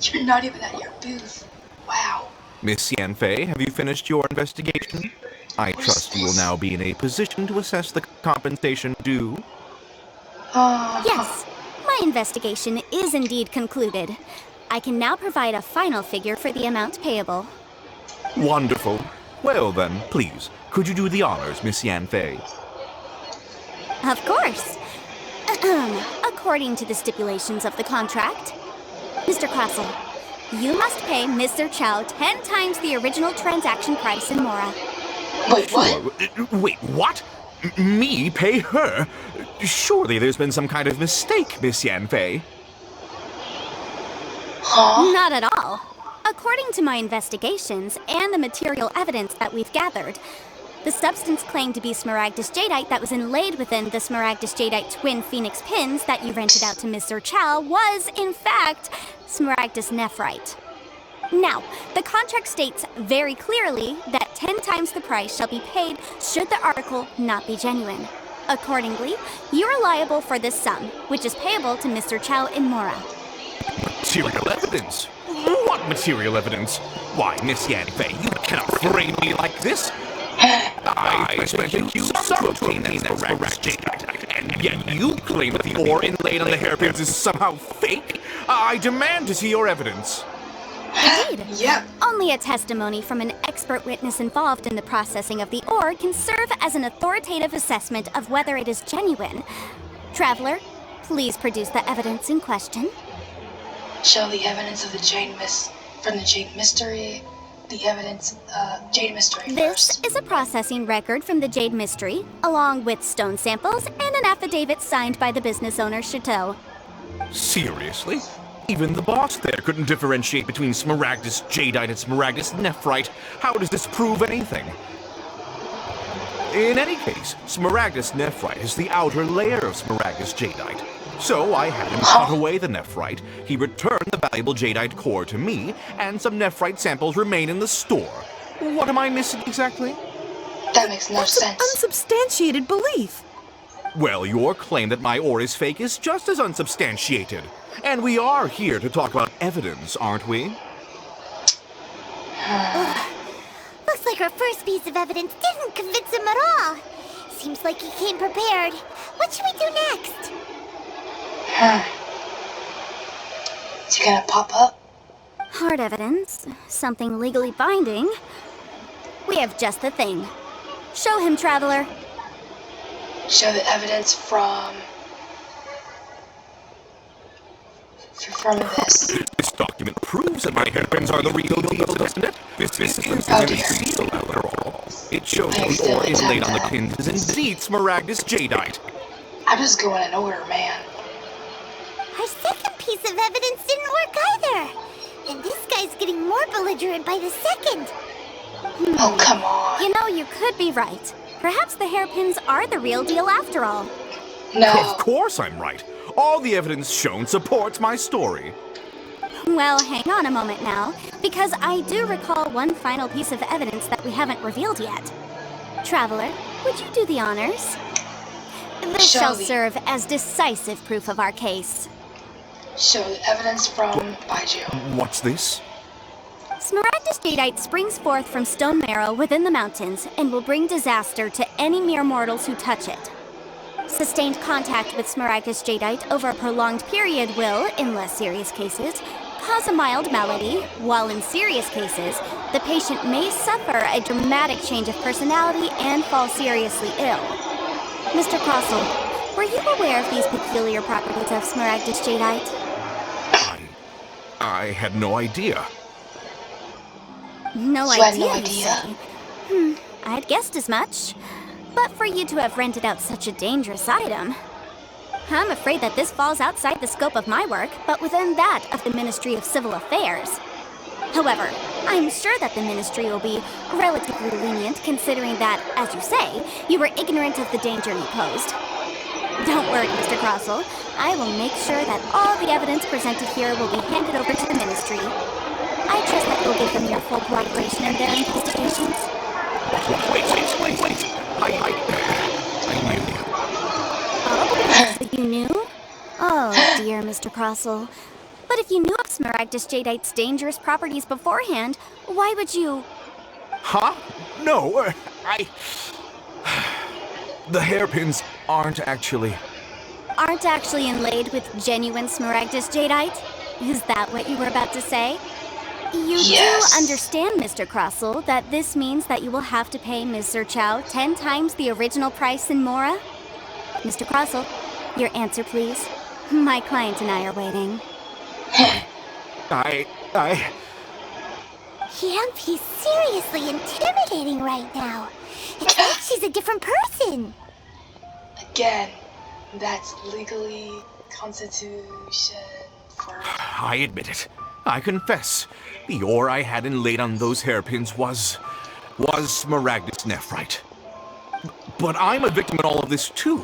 You're not even at your booth. Wow. Miss Yanfei, have you finished your investigation? I trust you will now be in a position to assess the compensation due. Yes, my investigation is indeed concluded. I can now provide a final figure for the amount payable. Wonderful. Well then, please, could you do the honors, Miss Yanfei? Of course. According to the stipulations of the contract, Mr. Crossell, you must pay Mr. Chow 10 times the original transaction price in Mora. Wait, what? Wait, what? Me pay her? Surely there's been some kind of mistake, Miss Yanfei. Huh? Not at all. According to my investigations and the material evidence that we've gathered, the substance claimed to be Smaragdus jadeite that was inlaid within the Smaragdus jadeite twin phoenix pins that you rented out to Mr. Chow was, in fact, Smaragdus nephrite. Now, the contract states very clearly that 10 times the price shall be paid should the article not be genuine. Accordingly, you are liable for this sum, which is payable to Mr. Chow in Mora. Material evidence? What material evidence? Why, Miss Yanfei, you cannot frame me like this. I expected you to obtain that Smaragdus jadeite, and yet you claim that the ore inlaid on the hairpins is somehow fake? I demand to see your evidence. Indeed. Yep. Only a testimony from an expert witness involved in the processing of the ore can serve as an authoritative assessment of whether it is genuine. Traveler, please produce the evidence in question. Show the evidence of the from the Jade Mystery. The evidence, Jade Mystery This first. is a processing record from the Jade Mystery, along with stone samples and an affidavit signed by the business owner, Chateau. Seriously? Even the boss there couldn't differentiate between Smaragdus jadeite and Smaragdus nephrite. How does this prove anything? In any case, Smaragdus nephrite is the outer layer of Smaragdus jadeite. So I had him cut away the nephrite, he returned the valuable jadeite core to me, and some nephrite samples remain in the store. What am I missing exactly? That makes no sense. Unsubstantiated belief. Well, your claim that my ore is fake is just as unsubstantiated. And we are here to talk about evidence, aren't we? Looks like our first piece of evidence didn't convince him at all. Seems like he came prepared. What should we do next? Is he gonna pop up? Hard evidence, something legally binding. We have just the thing. Show him, Traveler. Show the evidence from this. This document proves that my hairpins are the real deal, doesn't it? This is the ministry seal after all. It shows the ore inlaid on the pins is indeed Smaragdus jadeite. I'm just going in order, man. Our second piece of evidence didn't work either. And this guy's getting more belligerent by the second. Oh, come on. You know, you could be right. Perhaps the hairpins are the real deal after all. No. Of course I'm right. All the evidence shown supports my story. Well, hang on a moment now, because I do recall one final piece of evidence that we haven't revealed yet. Traveler, would you do the honors? This shall serve as decisive proof of our case. Show the evidence from Baiju. What's this? Smaragdus jadeite springs forth from stone marrow within the mountains and will bring disaster to any mere mortals who touch it. Sustained contact with Smaragdus jadeite over a prolonged period will, in less serious cases, cause a mild malady, while in serious cases, the patient may suffer a dramatic change of personality and fall seriously ill. Mr. Crossell, were you aware of these peculiar properties of Smaragdus jadeite? I had no idea. No idea, you say? I'd guessed as much. But for you to have rented out such a dangerous item, I'm afraid that this falls outside the scope of my work, but within that of the Ministry of Civil Affairs. However, I'm sure that the Ministry will be relatively lenient considering that, as you say, you were ignorant of the danger you posed. Don't worry, Mr. Crossell. I will make sure that all the evidence presented here will be handed over to the Ministry. I trust that you'll give them your full cooperation in their investigations. Wait. I knew. Oh, so you knew? Oh, dear, Mr. Crossell. But if you knew of Smaragdus jadeite's dangerous properties beforehand, why would you... Huh? No, The hairpins aren't actually inlaid with genuine Smaragdus jadeite? Is that what you were about to say? You Yes. do understand, Mr. Crossell, that this means that you will have to pay Ms. Zerchow 10 times the original price in Mora? Mr. Crossell, your answer, please. My client and I are waiting. Yep, he's seriously intimidating right now. It's like she's a different person. Again, that's legally constitution for... I admit it. I confess. The ore I had inlaid on those hairpins was Smaragdus nephrite. But I'm a victim in all of this too.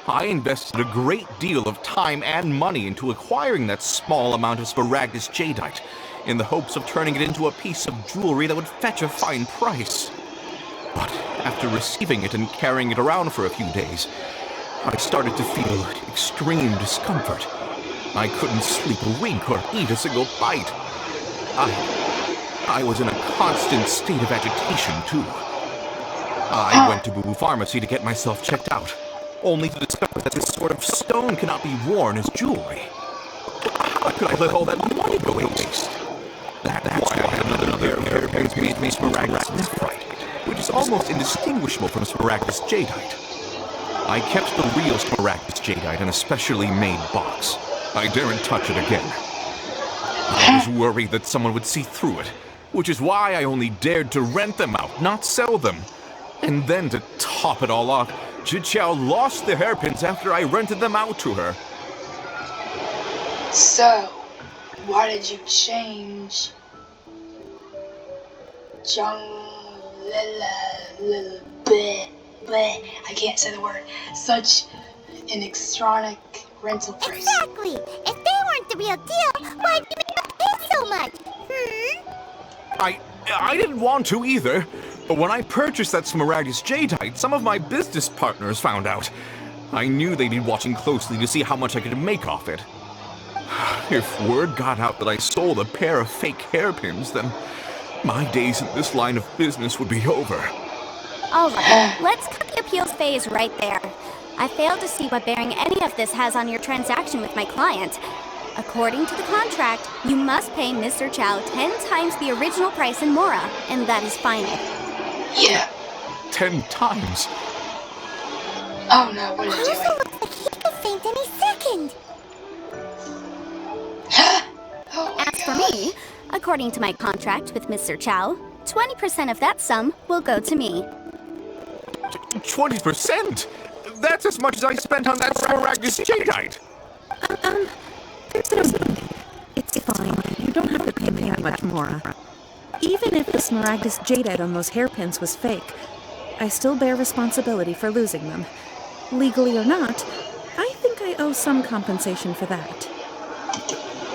I invested a great deal of time and money into acquiring that small amount of Smaragdus jadeite in the hopes of turning it into a piece of jewelry that would fetch a fine price. But after receiving it and carrying it around for a few days, I started to feel extreme discomfort. I couldn't sleep a wink or eat a single bite. I was in a constant state of agitation, too. I went to Boo Pharmacy to get myself checked out, only to discover that this sort of stone cannot be worn as jewelry. How could I let all that money go to waste? That's why I had another pair of hairpins made me Smaragdus nephrite, which is almost indistinguishable from Smaragdus jadeite. I kept the real Smaragdus jadeite in a specially made box. I daren't touch it again. I was worried that someone would see through it, which is why I only dared to rent them out, not sell them. And then to top it all off, Zhiqiao lost the hairpins after I rented them out to her. So, why did you change I can't say the word. Such an exotic rental price. Exactly. If they weren't the real deal, why'd you make them pay so much? I didn't want to either. But when I purchased that Smaragdus jadeite, some of my business partners found out. I knew they'd be watching closely to see how much I could make off it. If word got out that I sold a pair of fake hairpins, then my days in this line of business would be over. Alright, let's cut the appeals phase right there. I fail to see what bearing any of this has on your transaction with my client. According to the contract, you must pay Mr. Chow 10 times the original price in Mora, and that is final. Yeah. 10 times? Oh no, what is it Crossel doing? looks like he could faint any second. Oh my As for gosh. me, according to my contract with Mr. Chow, 20% of that sum will go to me. 20%? That's as much as I spent on that Smaragdus Jadeite! It's fine. You don't have to pay me that much, Mora. Even if the Smaragdus Jadeite on those hairpins was fake, I still bear responsibility for losing them. Legally or not, I think I owe some compensation for that.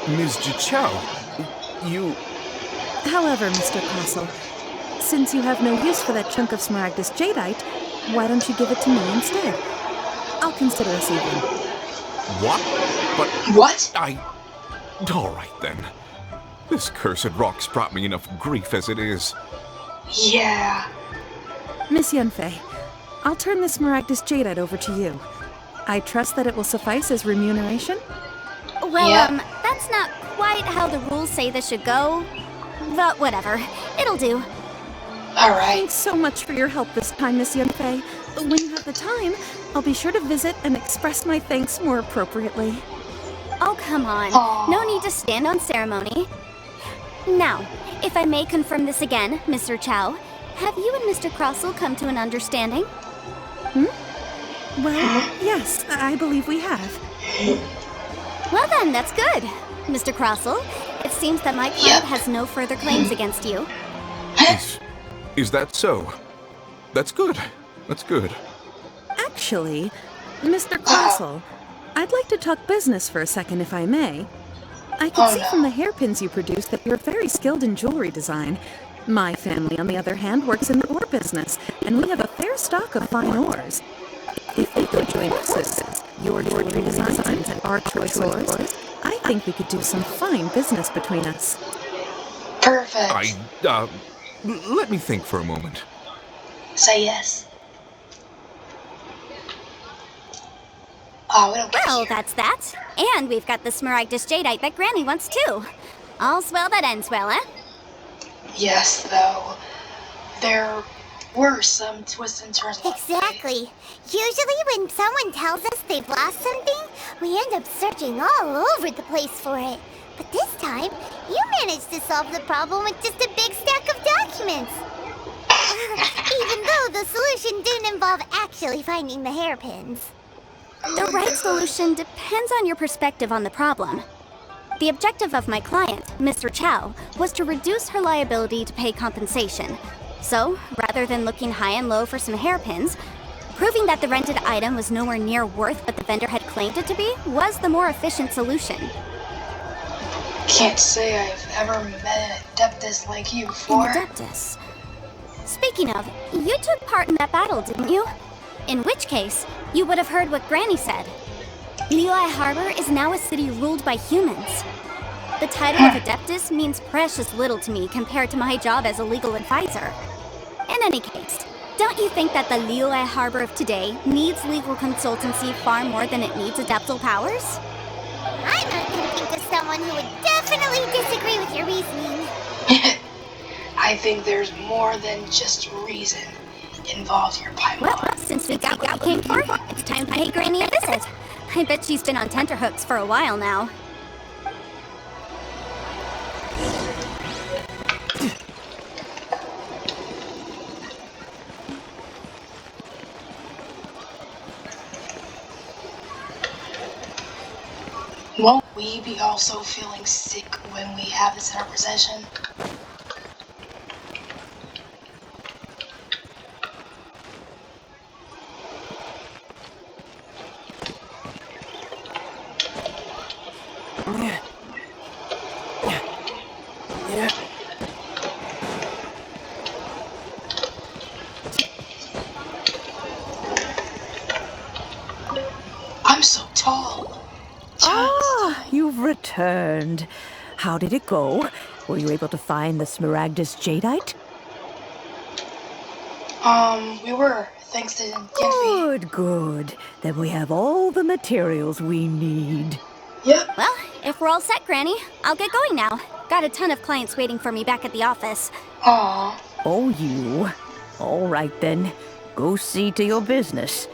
Ms. Jichao, you... However, Mr. Crossel, since you have no use for that chunk of Smaragdus Jadeite, why don't you give it to me instead? I'll consider us even. What? But... What? Alright then. This cursed rock's brought me enough grief as it is. Yeah. Miss Yunfei, I'll turn the Smaragdus Jadeite over to you. I trust that it will suffice as remuneration? Well, Yeah. that's not quite how the rules say this should go. But whatever. It'll do. Alright. Thanks so much for your help this time, Miss Yunfei. When you have the time, I'll be sure to visit and express my thanks more appropriately. Oh, come on. Aw. No need to stand on ceremony. Now, if I may confirm this again, Mr. Chow, have you and Mr. Crossel come to an understanding? Well, yes, I believe we have. Well then, that's good. Mr. Crossel, it seems that my client has no further claims against you. Is that so? That's good. That's good. Actually, Mr. Crossel, I'd like to talk business for a second, if I may. I can see from the hairpins you produce that you're very skilled in jewelry design. My family, on the other hand, works in the ore business, and we have a fair stock of fine ores. If we could join forces, your jewelry designs and our choice ores, I think we could do some fine business between us. Perfect. Let me think for a moment. Say yes. Oh, we don't get Well, here. that's that. And we've got the Smaragdus Jadeite that Granny wants too. All's well that ends well, eh? Yes, though. There were some twists and turns. Exactly. Usually when someone tells us they've lost something, we end up searching all over the place for it. But this time, you managed to solve the problem with just a big stack of documents. Even though the solution didn't involve actually finding the hairpins. The right solution depends on your perspective on the problem. The objective of my client, Mr. Chow, was to reduce her liability to pay compensation. So, rather than looking high and low for some hairpins, proving that the rented item was nowhere near worth what the vendor had claimed it to be was the more efficient solution. Can't say I've ever met an adeptus like you before. An adeptus. Speaking of, you took part in that battle, didn't you? In which case, you would have heard what Granny said. Liyue Harbor is now a city ruled by humans. The title of Adeptus means precious little to me compared to my job as a legal advisor. In any case, don't you think that the Liyue Harbor of today needs legal consultancy far more than it needs adeptal powers? I'm not gonna think of someone who would definitely disagree with your reasoning. I think there's more than just reason involved here, Pipeline. Well, since we got what we came for, it's time to pay Granny a visit. I bet she's been on tenterhooks for a while now. Won't we be also feeling sick when we have this in our possession? I'm so tall. Ah, you've returned. How did it go? Were you able to find the Smaragdus Jadeite? We were, thanks to Genfi. Good, good. Then we have all the materials we need. Yep. Well, If we're all set, Granny, I'll get going now. Got a ton of clients waiting for me back at the office. Aww. Oh, you. All right then. Go see to your business.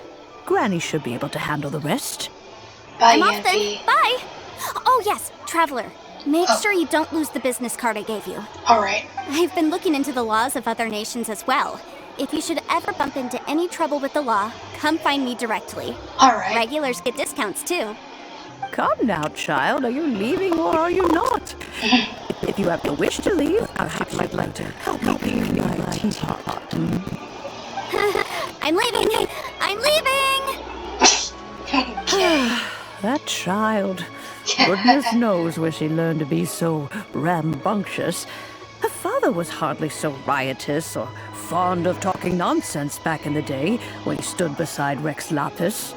Granny should be able to handle the rest. Bye, I'm off then. Yancy. Bye! Oh yes, Traveler. Make sure you don't lose the business card I gave you. Alright. I've been looking into the laws of other nations as well. If you should ever bump into any trouble with the law, come find me directly. Alright. Regulars get discounts too. Come now, child. Are you leaving or are you not? If you have the wish to leave, perhaps I'd like to help you clean my teapot. I'm leaving! I'm leaving! Okay. That child. Goodness knows where she learned to be so rambunctious. Her father was hardly so riotous or fond of talking nonsense back in the day when he stood beside Rex Lapis.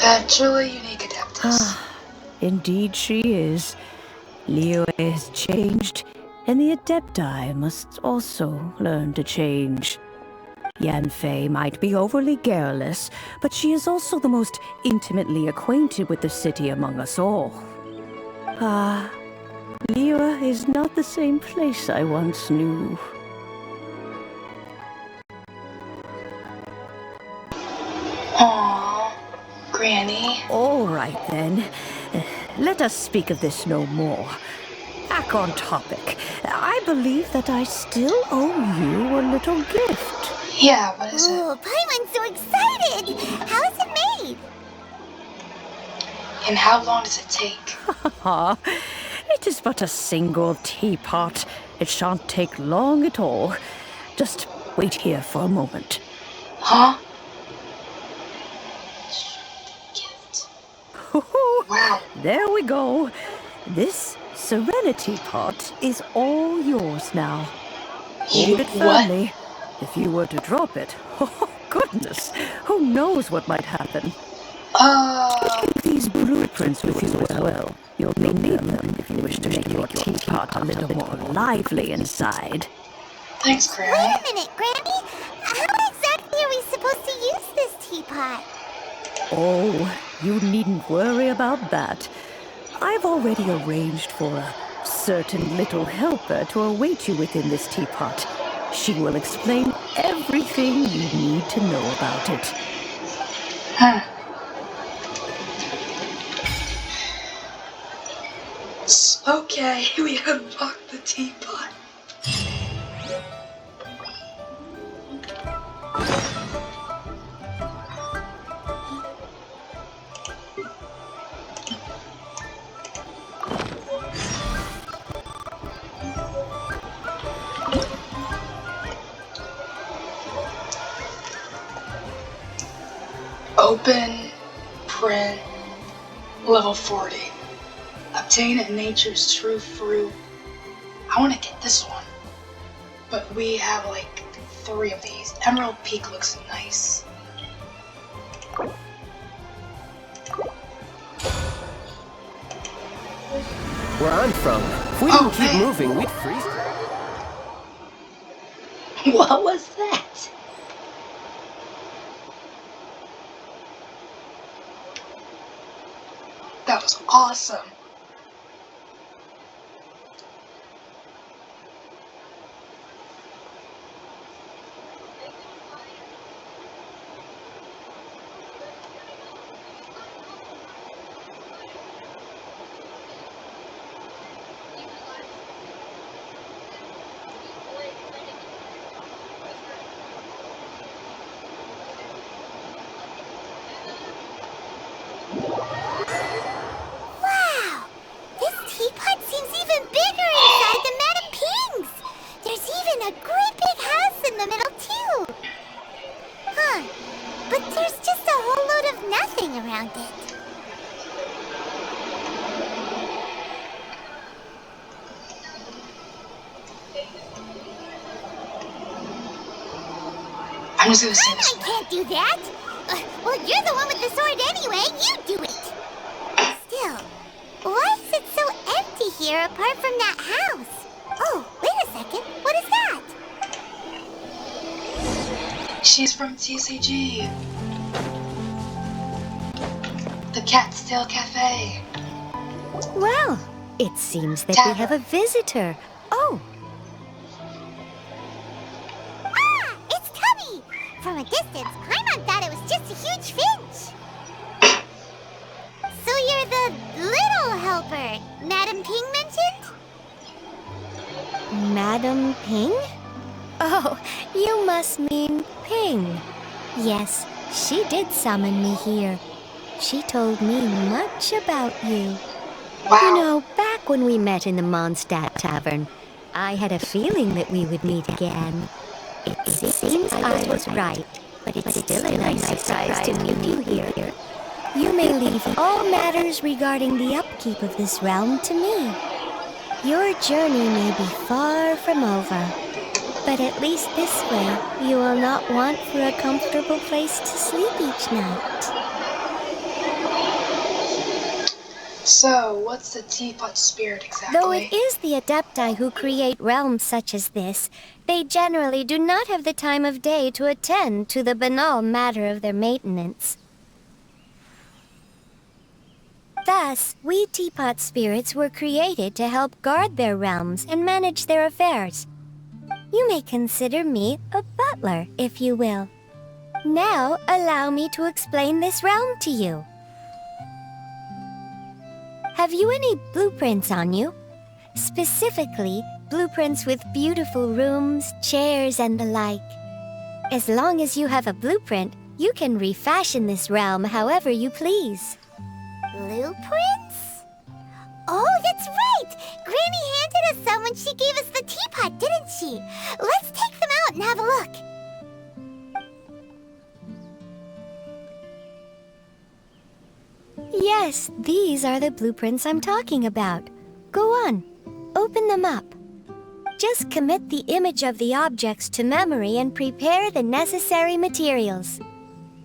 A truly unique Adeptus. Indeed she is. Liyue has changed, and the Adepti must also learn to change. Yanfei might be overly garrulous, but she is also the most intimately acquainted with the city among us all. Liyue is not the same place I once knew. Aww. Granny. All right then. Let us speak of this no more. Back on topic. I believe that I still owe you a little gift. Yeah, what is it? Oh, Paimon's so excited! How is it made? And how long does it take? It is but a single teapot. It shan't take long at all. Just wait here for a moment. Huh? Gift. Wow. There we go. This Serenity pot is all yours now. Hold it firmly. If you were to drop it, oh goodness, who knows what might happen. Take these blueprints with you as well. You'll need them if you wish to make your teapot a little more lively inside. Thanks, Granny. Wait a minute, Granny. How exactly are we supposed to use this teapot? Oh, you needn't worry about that. I've already arranged for a certain little helper to await you within this teapot. She will explain everything you need to know about it. Okay, we unlocked the teapot. Open, print, level 40. Obtain nature's true fruit. I want to get this one. But we have like 3 of these. Emerald Peak looks nice. Where I'm from, if we didn't keep moving, we'd freeze. What was that? That was awesome. Wow! This teapot seems even bigger inside than Madame Ping's! There's even a great big house in the middle, too! Huh. But there's just a whole load of nothing around it. I'm just gonna say this I can't do that! Well, you're the one with the sword anyway, you do it! Still, why is it so empty here apart from that house? Oh, wait a second, what is that? She's from TCG. The Cat's Tail Cafe. Well, it seems that we have a visitor. Oh. Ah! It's Tubby! From a distance, Paimon thought it was just a huge finch. So you're the little helper Madam Ping mentioned? Madam Ping? Oh, you must mean Ping. Yes, she did summon me here. She told me much about you. Wow. You know, back when we met in the Mondstadt Tavern, I had a feeling that we would meet again. It seems I was right, but it's still a nice surprise to meet you here. You may leave all matters regarding the upkeep of this realm to me. Your journey may be far from over, but at least this way you will not want for a comfortable place to sleep each night. So, what's the teapot spirit exactly? Though it is the Adepti who create realms such as this, they generally do not have the time of day to attend to the banal matter of their maintenance. Thus, we teapot spirits were created to help guard their realms and manage their affairs. You may consider me a butler, if you will. Now, allow me to explain this realm to you. Have you any blueprints on you? Specifically, blueprints with beautiful rooms, chairs, and the like. As long as you have a blueprint, you can refashion this realm however you please. Blueprints? Oh, that's right! Granny handed us some when she gave us the teapot, didn't she? Let's take them out and have a look. Yes, these are the blueprints I'm talking about. Go on, open them up. Just commit the image of the objects to memory and prepare the necessary materials.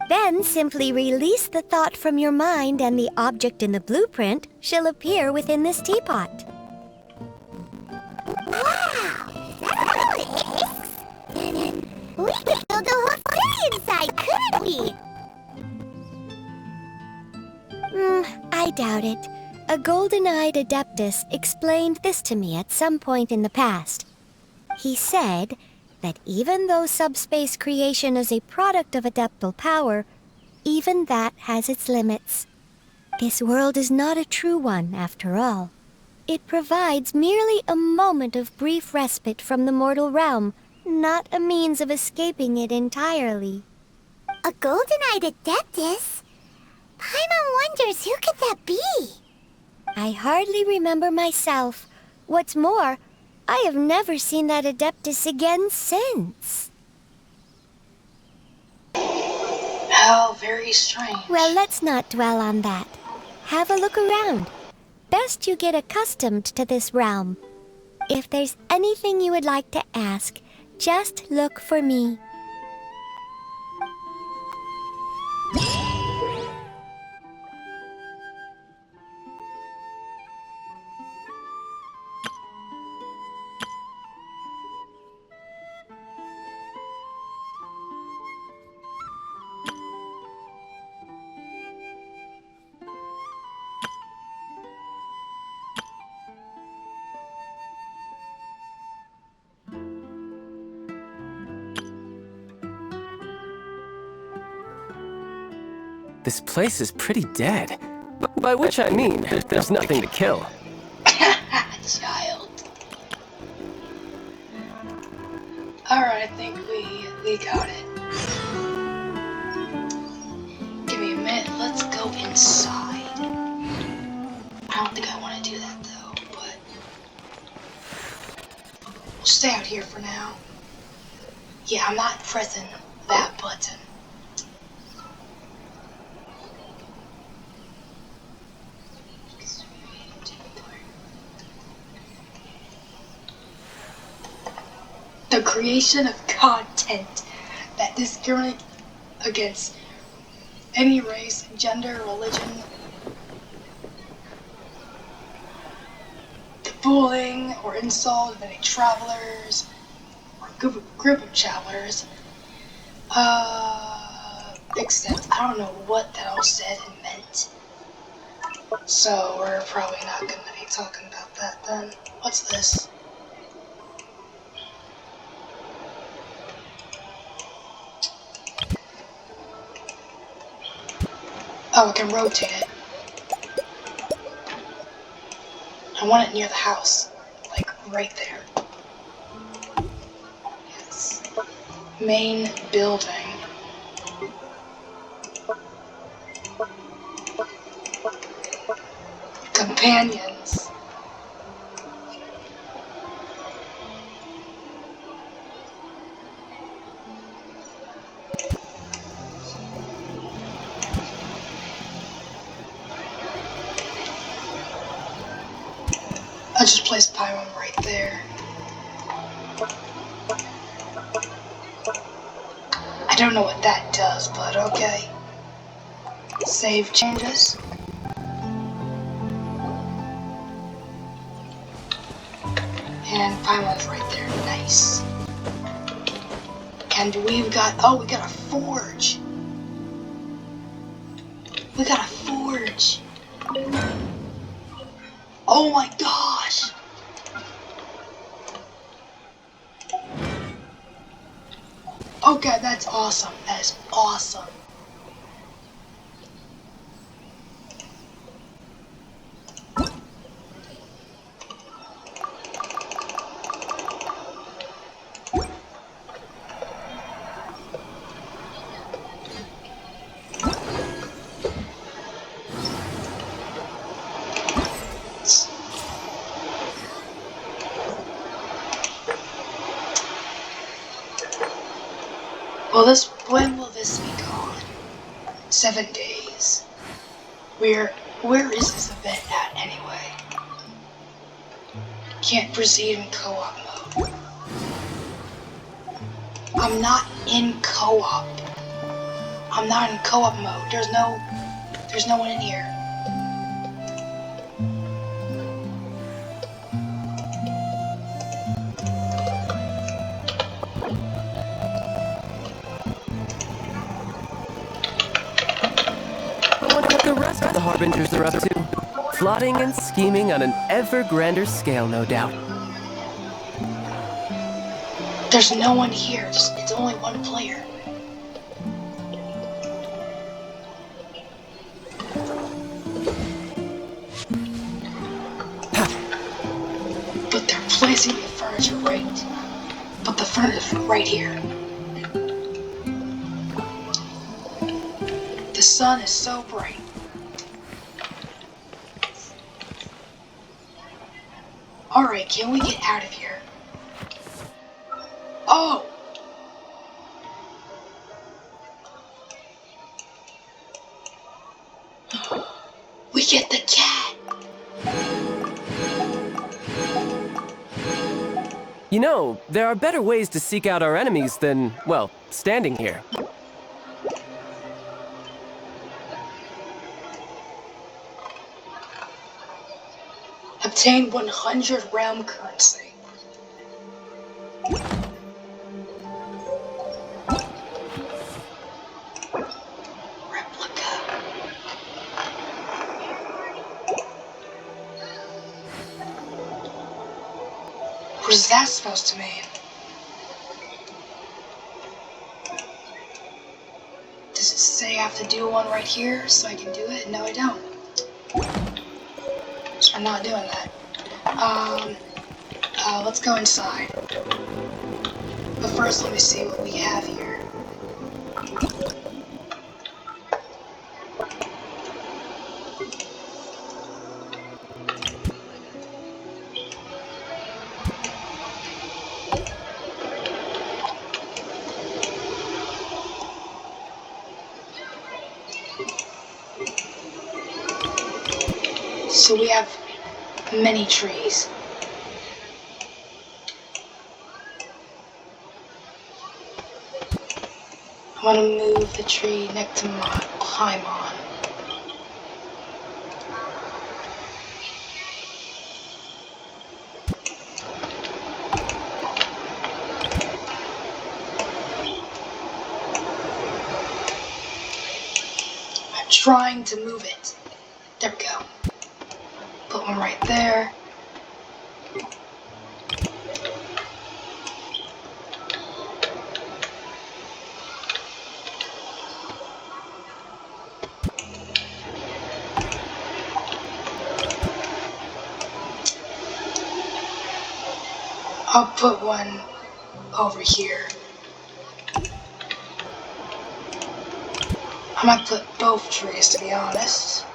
Then simply release the thought from your mind and the object in the blueprint shall appear within this teapot. Wow! That's how it is? We could build a whole city inside, couldn't we? I doubt it. A golden-eyed adeptus explained this to me at some point in the past. He said that even though subspace creation is a product of adeptal power, even that has its limits. This world is not a true one, after all. It provides merely a moment of brief respite from the mortal realm, not a means of escaping it entirely. A golden-eyed adeptus? Paimon wonders who could that be? I hardly remember myself. What's more, I have never seen that adeptus again since. How very strange. Well, let's not dwell on that. Have a look around. Best you get accustomed to this realm. If there's anything you would like to ask, just look for me. This place is pretty dead. By which I mean, there's nothing to kill. Child. Alright, I think we got it. Give me a minute, let's go inside. I don't think I want to do that though, but we'll stay out here for now. Yeah, I'm not pressing that button. The creation of content that discriminates against any race, gender, religion. The bullying or insult of any travelers or group of travelers. Except I don't know what that all said and meant. So we're probably not going to be talking about that then. What's this? Oh, I can rotate it. I want it near the house. Like, right there. Yes. Main building. Companions. I just placed Paimon right there. I don't know what that does, but okay. Save changes. And Paimon's right there. Nice. And we've got, oh, we got a forge. We got a forge. Oh my gosh. Okay, that's awesome. That is awesome. Well, when will this be gone? 7 days. Where is this event at anyway? Can't proceed in co-op mode. I'm not in co-op. I'm not in co-op mode. There's no one in here. What the rest of the Harbingers are up to? Plotting and scheming on an ever grander scale, no doubt. There's no one here. It's only one player. But they're placing the furniture right. But the furniture right here. The sun is so bright. Alright, can we get out of here? Oh! We get the cat! You know, there are better ways to seek out our enemies than, well, standing here. Obtain 100 realm currency. Replica. What is that supposed to mean? Does it say I have to do one right here so I can do it? No, I don't. So I'm not doing that. Let's go inside. But first, let me see what we have here. So we have many trees. I want to move the tree next to my Paimon. I'm trying to move it. There we go. Put one right there. I'll put one over here. I might put both trees, to be honest.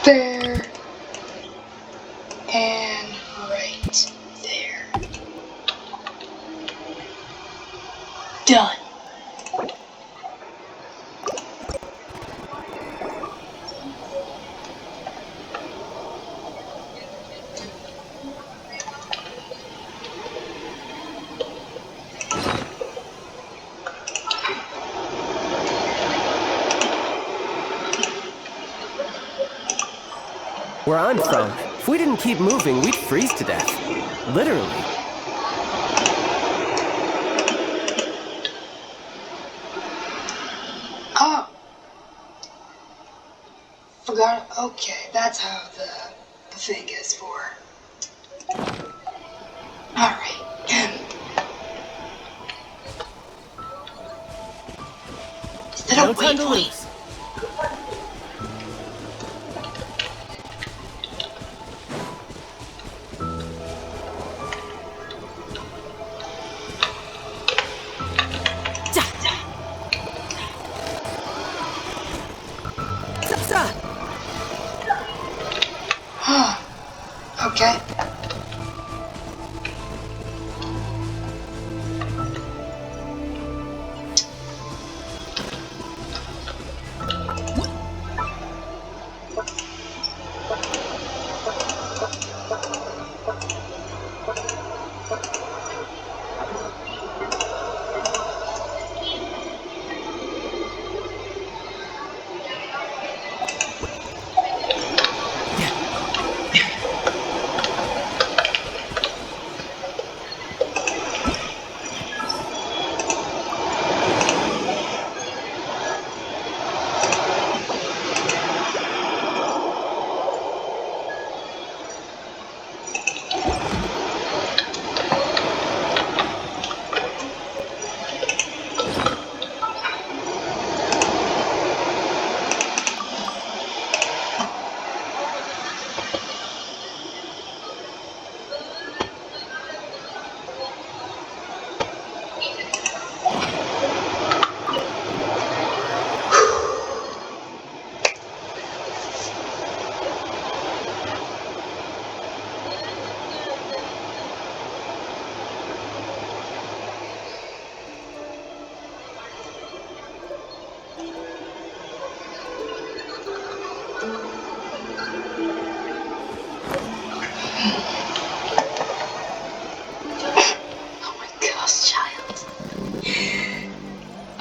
There and right there. Done. Where I'm from, if we didn't keep moving, we'd freeze to death. Literally. Oh. Forgot. Okay, that's how the thing is for. Alright. Instead No of time to waypoint. lose. Okay.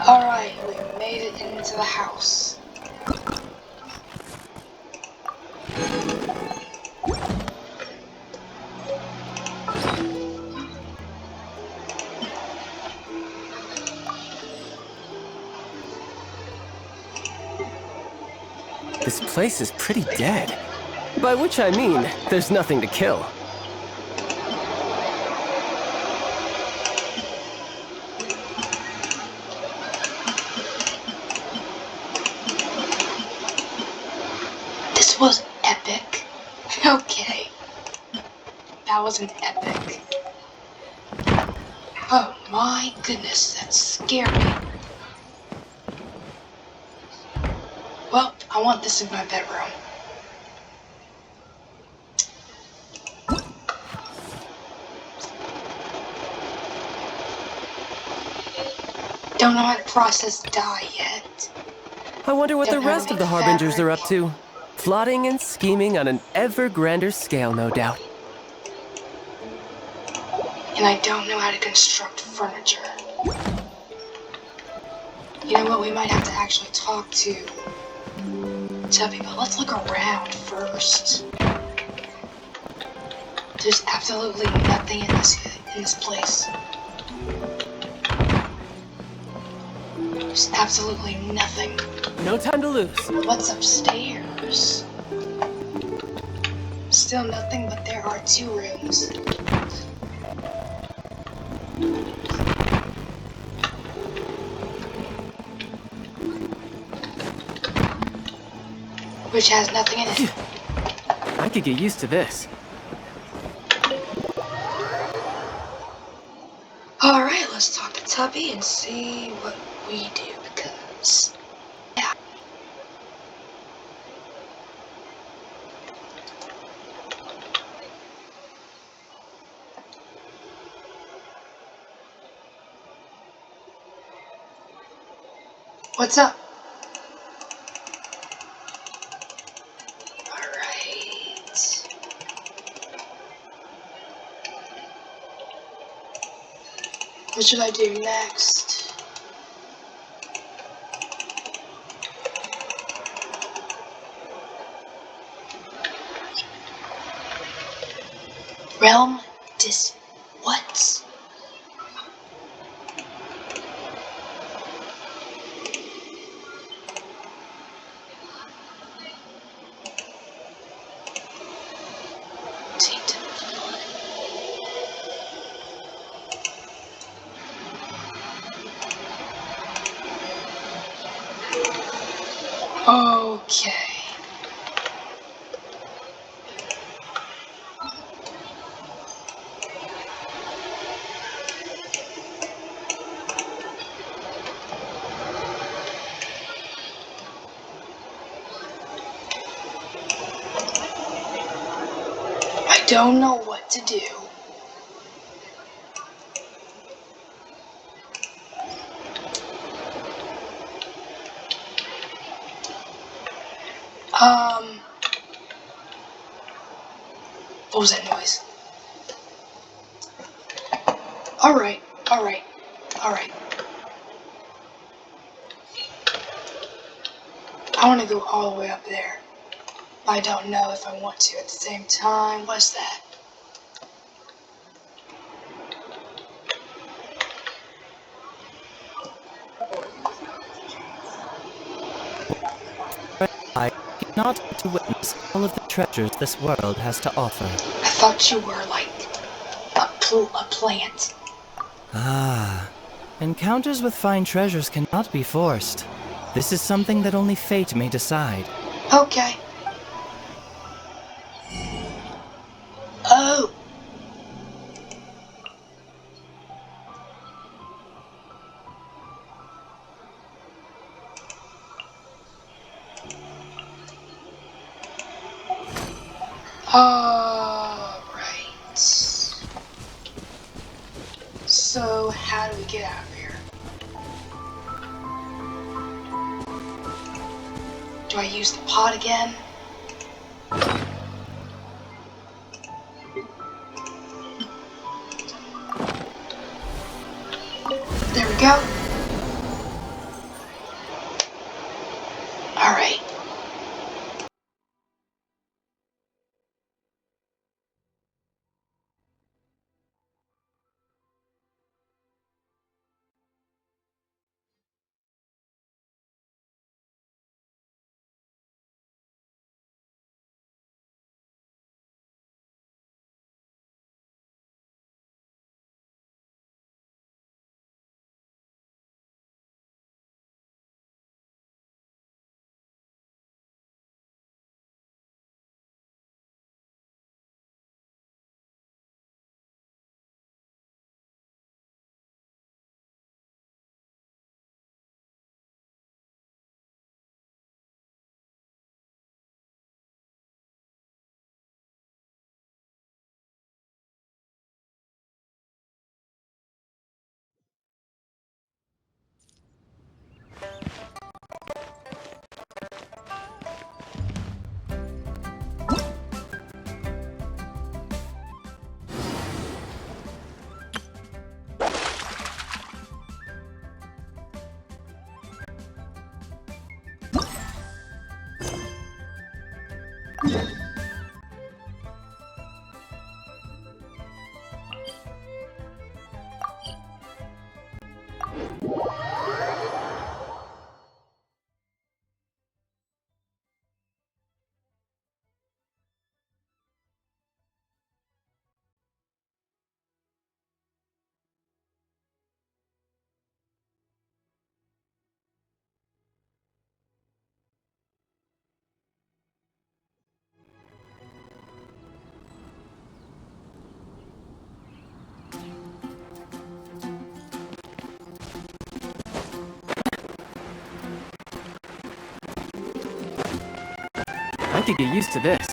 Alright, we made it into the house. This place is pretty dead. By which I mean, there's nothing to kill. This was epic. Okay. That was an epic. Oh my goodness, that scared me. Well, I want this in my bedroom. don't know how to process dye yet. I wonder what Don't the know how to rest of make the Harbingers are fabric. up to. Plotting and scheming on an ever grander scale, no doubt. And I don't know how to construct furniture. You know what, we might have to actually talk to Tubby, but let's look around first. There's absolutely nothing in this place. There's absolutely nothing. No time to lose. What's upstairs? Still nothing, but there are 2 rooms. Which has nothing in it. I could get used to this. Alright, let's talk to Tubby and see what we do, because... yeah. What's up? Alright. What should I do next? Realm what? Tainted blood. Okay. I don't know what to do. What was that noise? Alright. I want to go all the way up there. I don't know if I want to at the same time. What's that? I cannot wait to witness all of the treasures this world has to offer. I thought you were like a plant. Ah, encounters with fine treasures cannot be forced. This is something that only fate may decide. Okay. Oh. Alright. So, how do we get out of here? Do I use the pot again? There we go. Alright. could get used to this.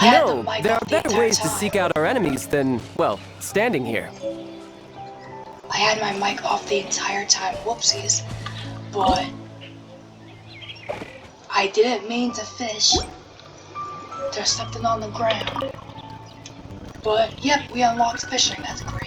You know, there are better ways to seek out our enemies than, well, standing here. I had my mic off the entire time, whoopsies. But I didn't mean to fish. There's something on the ground. But yep, we unlocked fishing, that's great.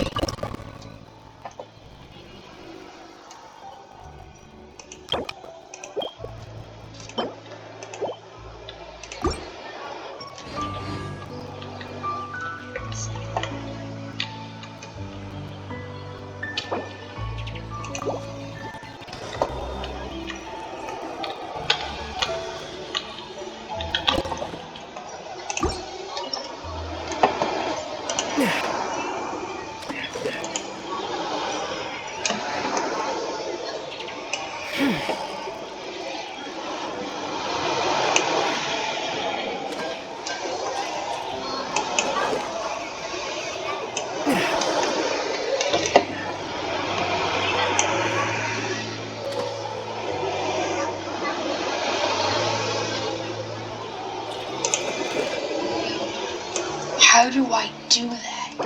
How do I do that? So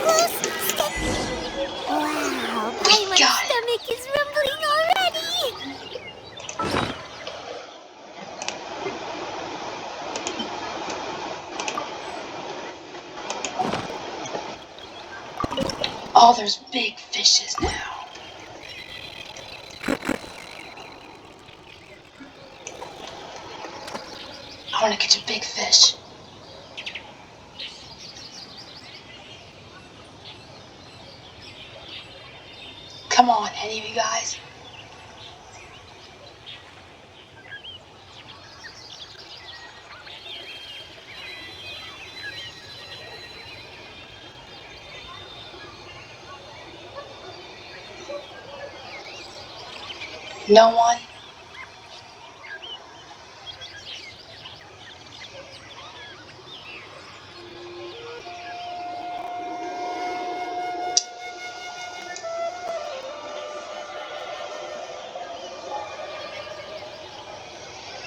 close, so close. Wow, my stomach is rumbling already. Oh, there's big fishes now. I want to catch a big fish. Come on, any of you guys? No one?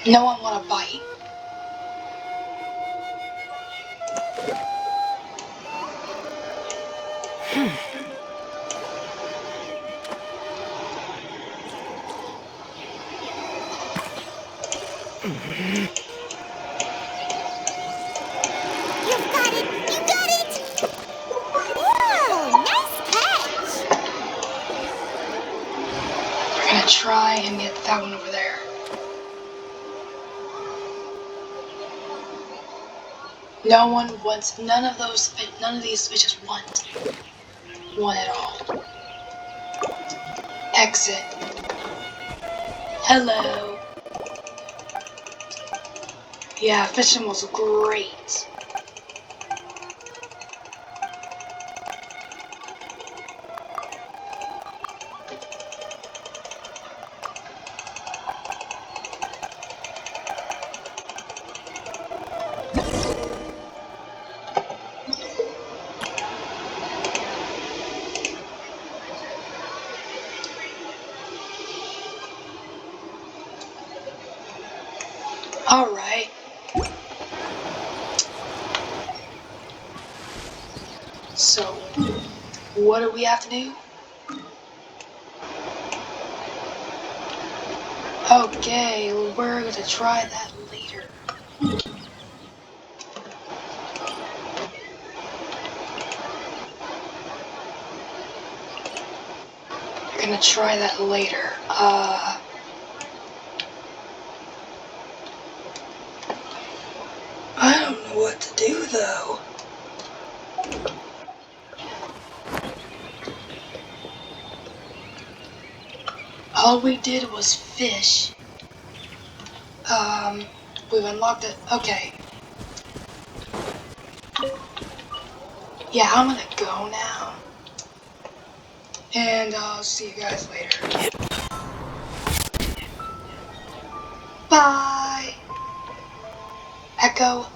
No one want to bite. You got it! You got it! Whoa, nice catch! We're gonna try and get that one over there. No one wants, none of these fishes want one at all. Exit. Hello. Yeah, fishing was great. Alright. So, what do we have to do? Okay, we're gonna try that later. We're gonna try that later. I don't know what to do though. All we did was fish. We've unlocked it. Okay. Yeah, I'm gonna go now. And I'll see you guys later. Bye! Echo.